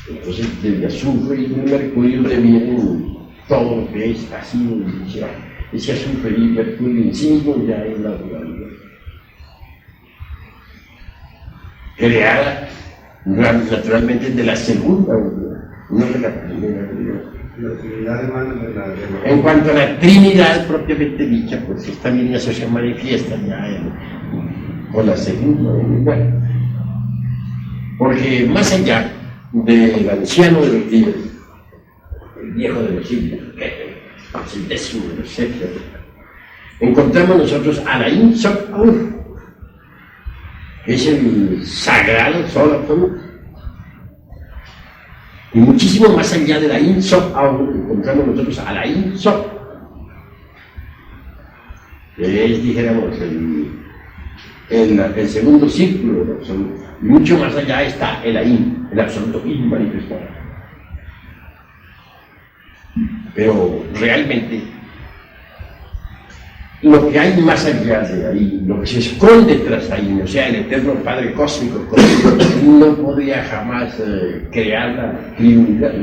A: Entonces, del azufre y del mercurio devienen todo lo que es así, ese azufre y mercurio en sí mismo ya es la dualidad. Creada naturalmente de la segunda unidad, no de la primera unidad.
C: La Trinidad emana de la...
A: En cuanto a la Trinidad propiamente dicha, pues esta misma se manifiesta ya con la segunda unidad. Porque más allá del anciano de los días, el viejo de los siglos, el décimo de los séculos, encontramos nosotros a la Ein Sof Aur, que es el sagrado sol absoluto. Y muchísimo más allá de la Ein Sof Aur, encontramos nosotros a la Ein Sof, que es, dijéramos, el segundo círculo del absoluto. Y mucho más allá está el Ain, el absoluto inmanifestado. Pero realmente, lo que hay más allá de ahí, lo que se esconde tras ahí, o sea, el eterno Padre Cósmico, no podría jamás crear la Trinidad,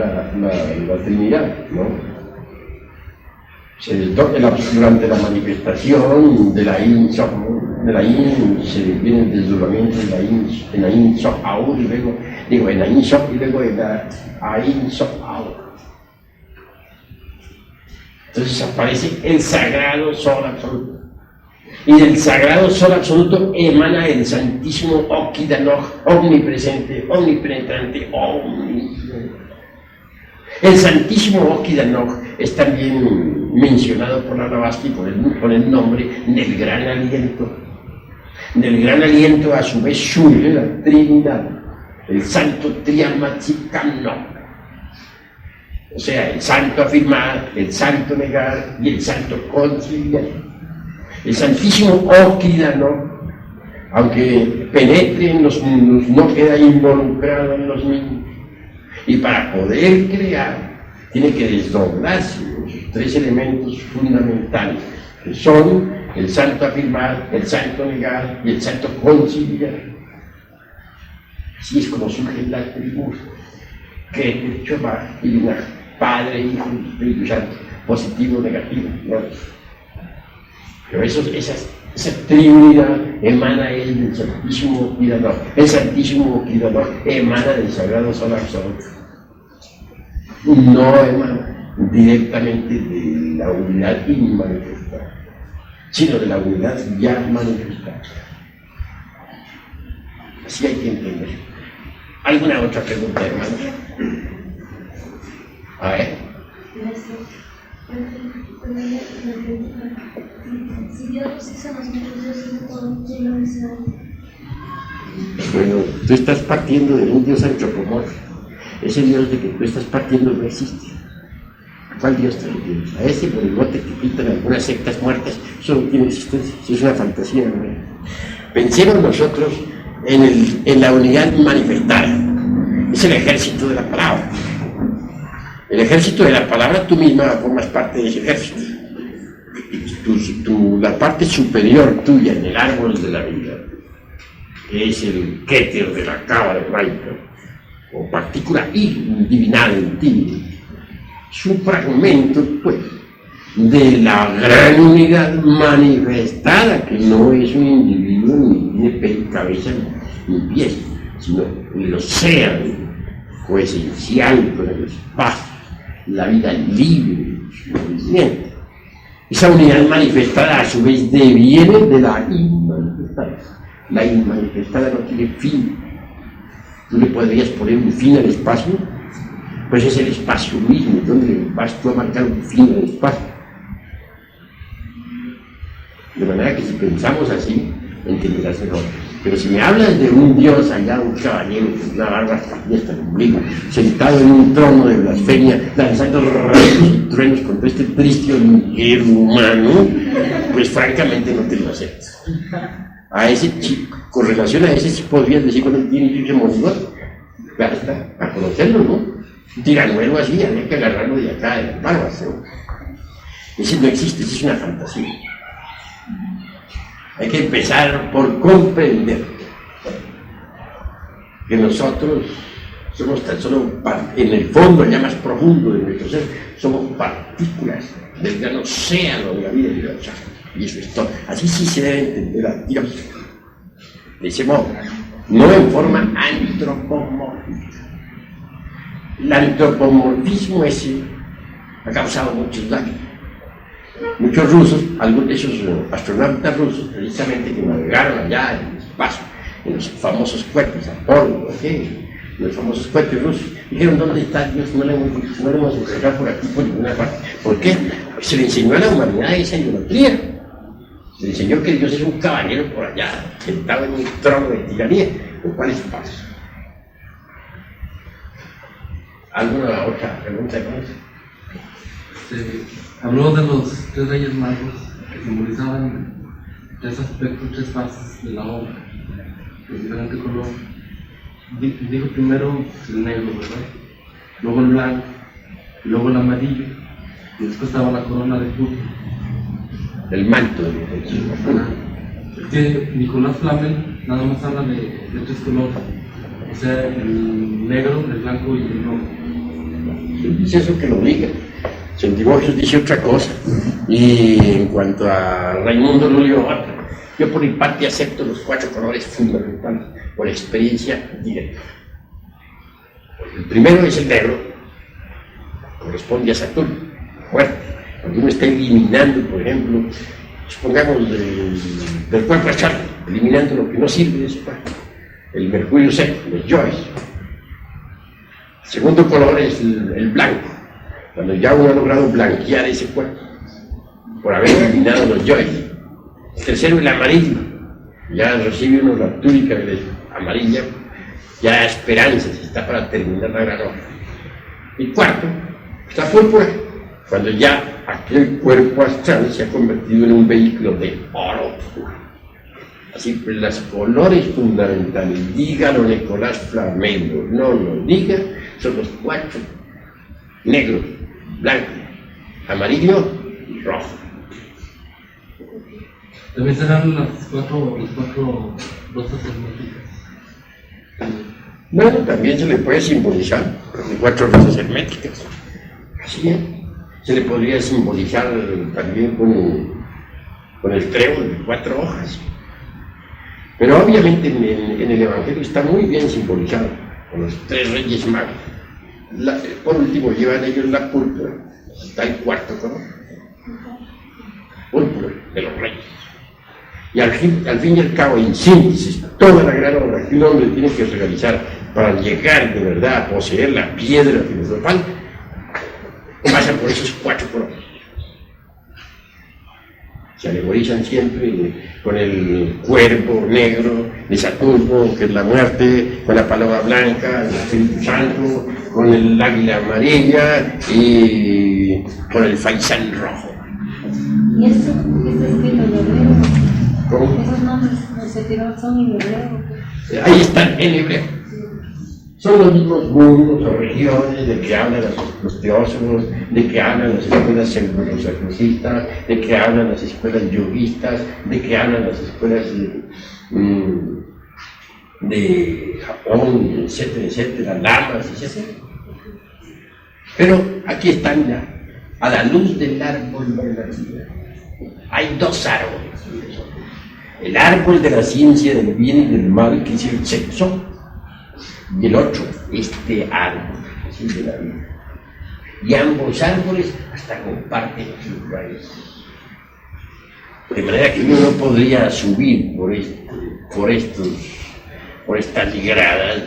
A: ¿no? Durante la manifestación de la Ein Sof, se viene el desdoblamiento de la Ein Sof Aur, y luego, en la Ein Sof y luego en la Ein Sof Aur. Entonces aparece el sagrado sol absoluto. Y del sagrado sol absoluto emana el santísimo Okidanoj, omnipresente, omnipenetrante, omnisciente. El santísimo Okidanoj es también mencionado por la Blavatsky con el nombre del gran aliento. Del gran aliento a su vez surge la Trinidad, el santo Triamatzikano. O sea, el santo afirmar, el santo negar y el santo conciliar. El santísimo Okidanoj, aunque penetre en los mundos, no queda involucrado en los mismos. Y para poder crear, tiene que desdoblarse los tres elementos fundamentales, que son el santo afirmar, el santo negar y el santo conciliar. Así es como surge la tribu, que Jehová y una Padre, Hijo y Espíritu Santo, positivo o negativo, ¿no? Pero esa trinidad emana del Santísimo Cuidador. El Santísimo Cuidador emana del Sagrado Sol Absoluto. No emana directamente de la unidad inmanifestada, sino de la unidad ya manifestada. Así hay que entender. ¿Alguna otra pregunta, hermano? A ver.
B: Si Dios hizo los mundos, ¿por qué no hizo?
A: Bueno, tú estás partiendo de un Dios antropomórfico. Ese Dios de que tú estás partiendo no existe. ¿A cuál Dios te refieres? A ese monigote que pintan algunas sectas muertas. Eso no tiene existencia, eso es una fantasía, ¿no? Pensemos nosotros en la unidad manifestada. Es el ejército de la palabra. El ejército de la palabra, tú misma formas parte de ese ejército. La parte superior tuya en el árbol de la vida, que es el Keter de la cábala hebraica, o partícula divinal en ti, es un fragmento, pues, de la gran unidad manifestada, que no es un individuo ni tiene cabeza ni pies, sino el océano coesencial con el espacio, la vida libre, su movimiento. Esa unidad manifestada a su vez deviene de la inmanifestada. La inmanifestada no tiene fin. ¿Tú le podrías poner un fin al espacio? Pues es el espacio mismo. ¿Dónde vas tú a marcar un fin al espacio? De manera que si pensamos así, entenderás mejor. Pero si me hablas de un Dios allá, un caballero con una barba hasta el ombligo, sentado en un trono de blasfemia, lanzando rayos y truenos contra este triste hormiguero humano, pues francamente no te lo acepto. A ese chico, con relación a ese, podrías decir cuando él tiene ese monigote, claro está, a conocerlo, ¿no? Un tiranuelo así, habría que agarrarlo de acá, de las barbas, ¿no? Ese no existe, ese es una fantasía. Hay que empezar por comprender que nosotros somos tan solo, en el fondo ya más profundo de nuestro ser, somos partículas del gran océano de la vida y de la charla. Y eso es todo. Así sí se debe entender a Dios. De ese modo, no en forma antropomórfica. El antropomorfismo ese ha causado muchos daños. Muchos rusos, algunos de esos astronautas rusos, precisamente que navegaron allá en el espacio, en los famosos cohetes, Apolo, los famosos cohetes rusos, dijeron: ¿dónde está Dios? No le hemos encontrado por aquí, por ninguna parte. ¿Por qué? Pues se le enseñó a la humanidad esa idolatría. Se le enseñó que Dios es un caballero por allá, sentado en un trono de tiranía, lo cual es falso. ¿Alguna otra pregunta?
D: Habló de los 3 reyes magos que simbolizaban 3 aspectos, 3 fases de la obra, de diferente color. Dijo primero el negro, ¿verdad? Luego el blanco, luego el amarillo, y después estaba la corona de Pluto.
A: El manto de Jesús.
D: Es que Nicolás Flamel nada más habla de 3 colores, o sea, el negro, el blanco y el rojo.
A: Él dice eso, que lo diga. Centimorgios dice otra cosa. Y en cuanto a Raimundo Lulio otra. Yo por mi parte acepto los 4 colores fundamentales por experiencia directa. El primero es el negro, corresponde a Saturno, fuerte. Cuando uno está eliminando, por ejemplo, supongamos del cuerpo astral, eliminando lo que no sirve de ese cuerpo, el mercurio seco, los yoes. El segundo color es el blanco, cuando ya uno ha logrado blanquear ese cuerpo por haber eliminado los yoes. El tercero, el amarillo, ya recibe uno la túnica amarilla, ya esperanza, se está para terminar la gran obra. El cuarto, la púrpura, cuando ya aquel cuerpo astral se ha convertido en un vehículo de oro puro. Así pues, los colores fundamentales, dígalo Nicolás Flamel, no lo diga, son los 4: negro, blanco, amarillo y rojo.
D: También serán las 4 rosas herméticas.
A: Bueno, también se le puede simbolizar con 4 rosas herméticas. Así es. Se le podría simbolizar también con el trébol de 4 hojas. Pero obviamente en el Evangelio está muy bien simbolizado con los 3 reyes magos. Por último llevan ellos la púrpura, está el 4º color, púrpura de los reyes. Y al fin y al cabo, en síntesis, toda la gran obra que un hombre tiene que realizar para llegar de verdad a poseer la piedra filosofal pasa por esos 4 colores. Se alegorizan siempre con el cuervo negro de Saturno, que es la muerte, con la paloma blanca, el Espíritu Santo, con el águila amarilla y con el faisán rojo.
B: ¿Y esto está escrito en hebreo?
A: ¿Cómo?
B: Esos nombres son en hebreo.
A: Ahí están en hebreo. Son los mismos mundos o regiones de que hablan los teósofos, de que hablan las escuelas pseudo-sacrosistas, de que hablan las escuelas yoguistas, de que hablan las escuelas de Japón, etcétera, etcétera, lamas, etcétera. Pero aquí están ya, a la luz del árbol de la vida. Hay 2 árboles. El árbol de la ciencia del bien y del mal, que es el sexo, y el otro, este árbol, así de la vida. Y ambos árboles hasta comparten sus raíces. De manera que uno no podría subir por estas gradas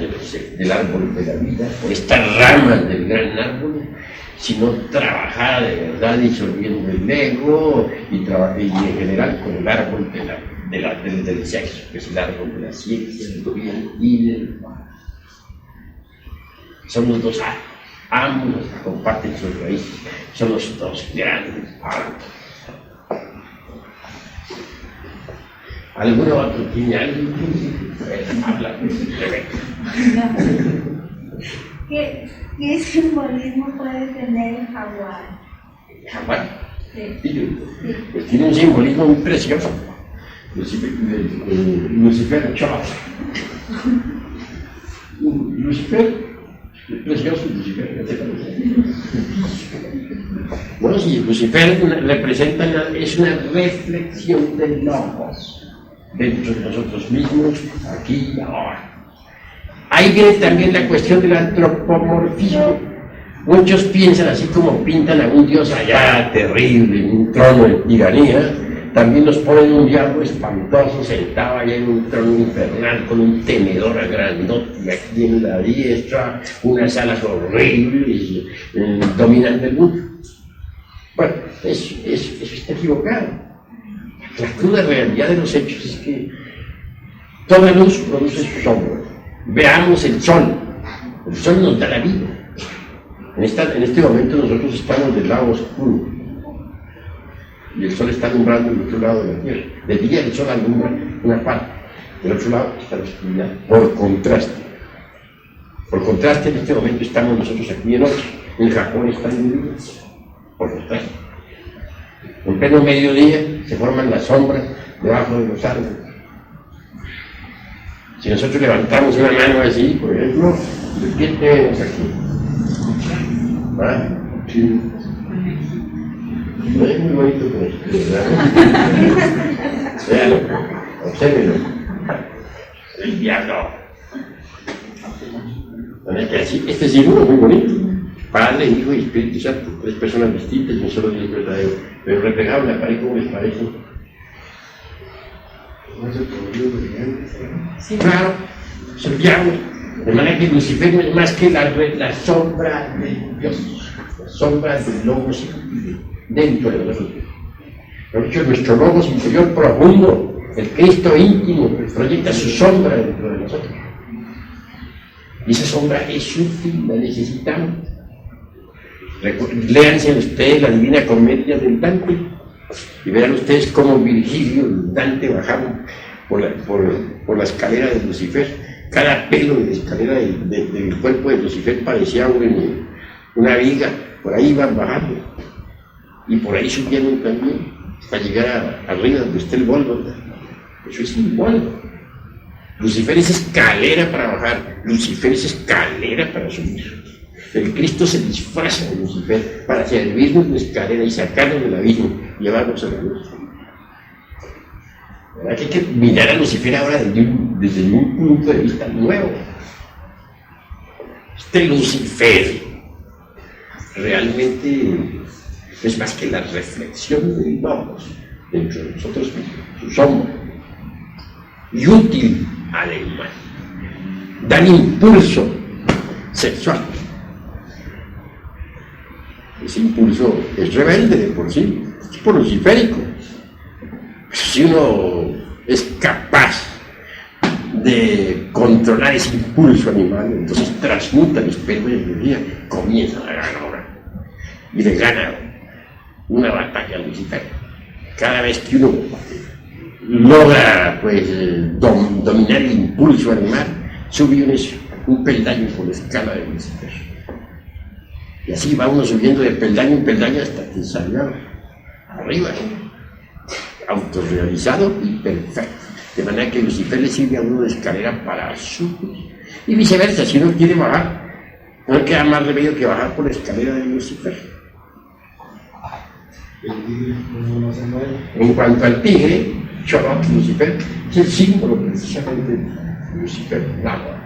A: del árbol de la vida, por estas ramas del gran árbol, sino trabajar de verdad disolviendo el ego y en general con el árbol del sexo, que es el árbol de la ciencia, del bien y del mal. Son los 2 árboles, ambos comparten sus raíces, son los 2 grandes árboles. ¿Alguno otro tiene algo? Habla,
E: ¿Qué simbolismo puede tener el jaguar?
A: ¿Jaguar?
E: Sí.
A: Pues tiene un simbolismo muy precioso. Lucifer Chava. Lucifer, es precioso Lucifer. Bueno, sí, Lucifer representa, es una reflexión del logos dentro de nosotros mismos, aquí y ahora. Ahí viene también la cuestión del antropomorfismo. Muchos piensan, así como pintan a un dios allá terrible, en un trono de tiranía, también nos ponen un diablo espantoso sentado allá en un trono infernal con un tenedor grandote aquí en la diestra, unas alas horribles, dominando el mundo. Bueno, eso está equivocado. La cruda realidad de los hechos es que toda luz produce su sombra. Veamos el sol nos da la vida. En este momento nosotros estamos del lado oscuro y el sol está alumbrando el otro lado de la tierra. De día el sol alumbra una parte, del otro lado está la oscuridad, por contraste. Por contraste, en este momento estamos nosotros aquí de noche, en Japón está en día, por contraste. En pleno mediodía se forman las sombras debajo de los árboles. Si nosotros levantamos una mano así, por ejemplo, ¿qué tenemos aquí? ¿Ah? Sí. No es muy bonito con esto, ¿verdad? Véalo, obsérvelo. El diablo. Este símbolo es muy bonito. Padre, Hijo y Espíritu Santo, 3 personas distintas y un solo Dios verdadero. Pero reflejado en la pared, ¿cómo les parece?
C: No se podría brillante.
A: Sí, claro, es el diablo. De manera que Lucifer no es más que la sombra de Dios, la sombra del logos dentro de nosotros. Por hecho, nuestro logos interior profundo, el Cristo íntimo, proyecta su sombra dentro de nosotros. Y esa sombra es útil, la necesitamos. Léanse ustedes la Divina Comedia del Dante y verán ustedes cómo Virgilio y Dante bajaron por la escalera de Lucifer. Cada pelo de la escalera del cuerpo de Lucifer parecía una viga, por ahí iban bajando y por ahí subieron también hasta llegar arriba donde está el Gólgota. Eso es simbólico. Lucifer es escalera para bajar, Lucifer es escalera para subir. El Cristo se disfraza de Lucifer para servirnos de escalera y sacarnos del abismo, llevarnos a la luz. ¿Verdad que hay que mirar a Lucifer ahora desde un punto de vista nuevo? Este Lucifer realmente es más que la reflexión del Logos dentro de nosotros mismos, su sombra, y útil además. Dan impulso sexual. Ese impulso es rebelde de por sí, es por luciférico. Si uno es capaz de controlar ese impulso animal, entonces transmuta el esperma en energía, comienza la gran obra y le gana una batalla a Lucifer. Cada vez que uno logra pues dominar el impulso animal, sube un peldaño por la escala de Lucifer. Y así va uno subiendo de peldaño en peldaño hasta que salga arriba, autorrealizado y perfecto. De manera que Lucifer le sirve a uno de escalera para subir. Y viceversa, si uno quiere bajar, no queda más remedio que bajar por la escalera de Lucifer. En cuanto al tigre, Chorot, Lucifer, es el símbolo precisamente de Lucifer, el agua.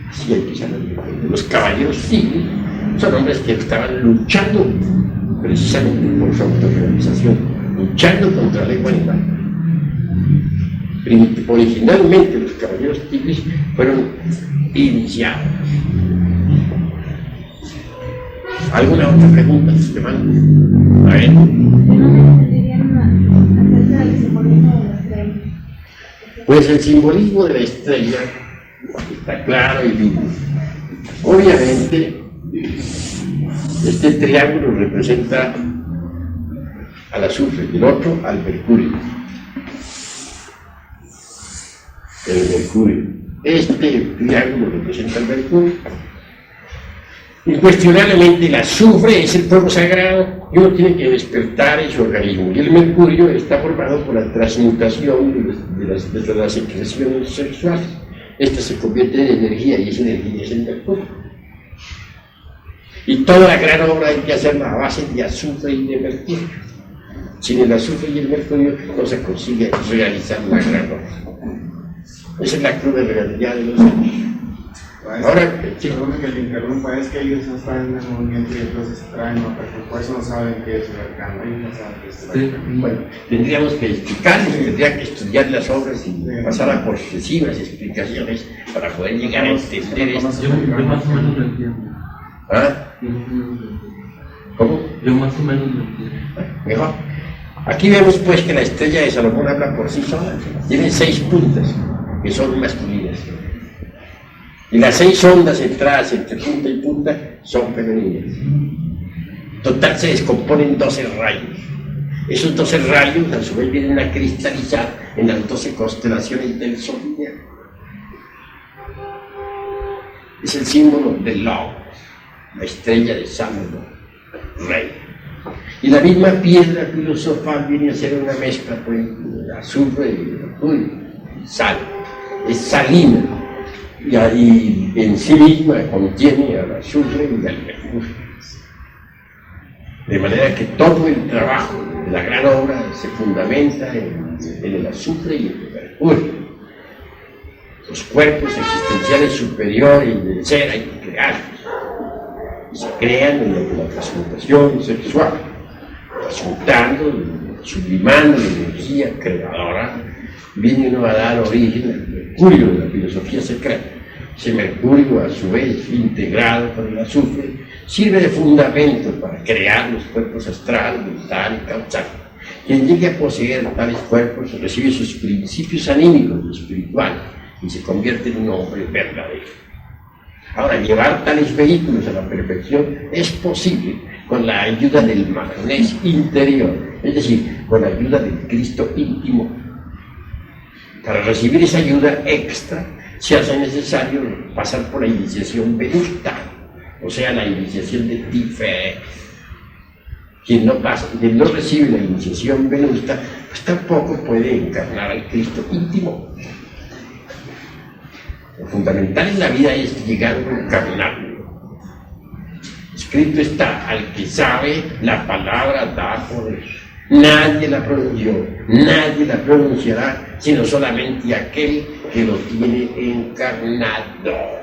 A: Así hay que saber. Los caballeros tigres son hombres que estaban luchando precisamente por su autorrealización, luchando contra la lengua animal. Originalmente los caballeros tigres fueron iniciados. ¿Alguna otra pregunta, Esteban? A ver.
B: No me entenderían acerca del simbolismo de la estrella.
A: Pues el simbolismo de la estrella está claro y vivo. Obviamente, este triángulo representa al azufre y el otro al mercurio. El mercurio. Este triángulo representa al mercurio. Incuestionablemente el azufre es el fuego sagrado y uno tiene que despertar en su organismo. Y el mercurio está formado por la transmutación de las secreciones sexuales. Esta se convierte en energía y esa energía es el mercurio. Y toda la gran obra hay que hacerla a base de azufre y de mercurio. Sin el azufre y el mercurio no se consigue realizar la gran obra. Esa es la cruda realidad de los hechos. Ahora,
C: perdón que le interrumpa, es que ellos no están en el movimiento y otros se traen otra, por eso no saben qué es el arcano, ellos no saben qué es el arcano.
A: Bueno, tendríamos que explicarles, tendría que estudiar las obras y pasar a por sucesivas explicaciones para poder llegar a entender esto.
D: Yo más o menos lo entiendo.
A: ¿Ah? ¿Cómo?
D: Yo más o menos lo entiendo.
A: Mejor. Aquí vemos pues que la estrella de Salomón habla por sí sola. Tiene 6 puntas que son masculinas. Y las 6 ondas entradas entre punta y punta son femeninas. Total se descomponen 12 rayos. Esos 12 rayos a su vez vienen a cristalizar en las 12 constelaciones del zodiaco. Es el símbolo del Logos, la estrella de Salomón, rey. Y la misma piedra filosofal viene a ser una mezcla pues, de azufre y mercurio, sal. Es salina. Y ahí en sí misma contiene al azufre y al mercurio. De manera que todo el trabajo de la gran obra se fundamenta en el azufre y el mercurio. Los cuerpos existenciales superiores del ser hay que crearlos. Y se crean mediante la transmutación sexual, transmutando, sublimando la energía creadora, viene uno a dar origen al mercurio de la filosofía secreta. Ese mercurio, a su vez, integrado con el azufre, sirve de fundamento para crear los cuerpos astral, mental y causal. Quien llegue a poseer tales cuerpos recibe sus principios anímicos y espirituales y se convierte en un hombre verdadero. Ahora, llevar tales vehículos a la perfección es posible con la ayuda del magnes interior, es decir, con la ayuda del Cristo íntimo. Para recibir esa ayuda extra, se hace necesario pasar por la iniciación venusta, o sea, la iniciación de Tiferet. Quien no recibe la iniciación venusta, pues tampoco puede encarnar al Cristo íntimo. Lo fundamental en la vida es llegar a encarnarlo. Escrito está, al que sabe, la palabra da poder. Nadie la pronunció, nadie la pronunciará, sino solamente aquel que lo tiene encarnado.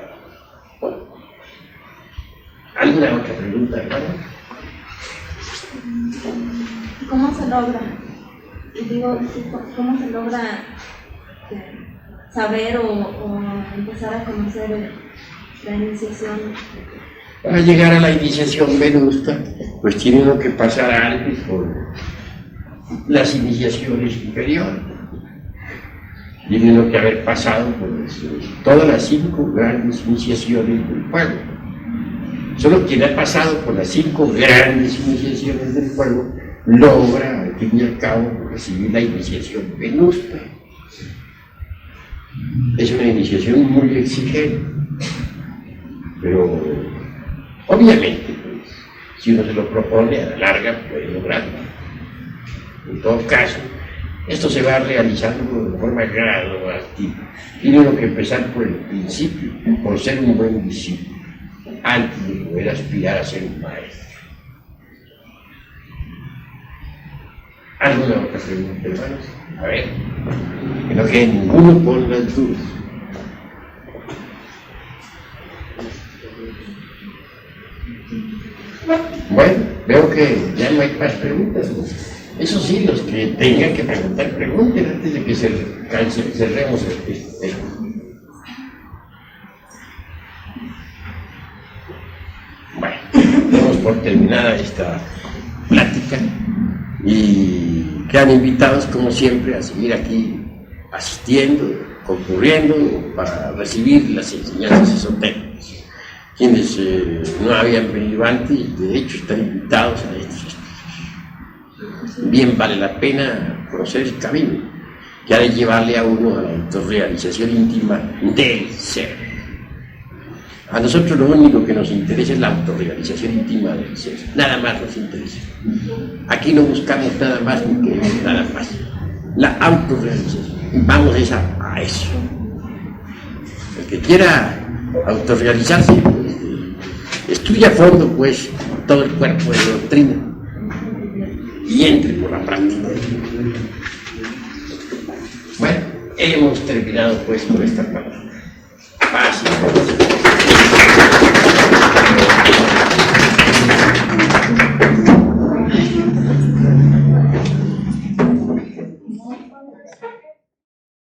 A: ¿Alguna otra pregunta, hermano?
B: ¿Cómo se logra? Digo, ¿cómo se logra saber o empezar a conocer la iniciación?
A: Para llegar a la iniciación venusta, pues tiene uno que pasar antes por las iniciaciones inferiores. Tiene uno que haber pasado por todas las 5 grandes iniciaciones del fuego. Solo quien ha pasado por las 5 grandes iniciaciones del fuego logra, al fin y al cabo, recibir la iniciación venusta. Es una iniciación muy exigente, pero obviamente, pues, si uno se lo propone a la larga, puede lograrlo. En todo caso, esto se va realizando de forma gradual. Tiene uno que empezar por el principio, por ser un buen discípulo, antes de poder aspirar a ser un maestro. ¿Alguna otra pregunta, hermanos? A ver, que no quede ninguno con las dudas. Bueno, veo que ya no hay más preguntas, ¿no? Eso sí, los que tengan que preguntar, pregunten antes de que cerremos el tema. Bueno, damos por terminada esta plática y quedan invitados, como siempre, a seguir aquí asistiendo, concurriendo para recibir las enseñanzas esotéricas. Quienes no habían venido antes, de hecho, están invitados a estos. Bien vale la pena conocer el camino que ha de llevarle a uno a la autorrealización íntima del ser. A nosotros lo único que nos interesa es la autorrealización íntima del ser, nada más nos interesa. Aquí no buscamos nada más ni queremos nada más. La autorrealización, vamos a eso. El que quiera autorrealizarse, pues, estudia a fondo pues todo el cuerpo de la doctrina y entre por la práctica. Bueno, hemos terminado pues con esta parte. Fácil.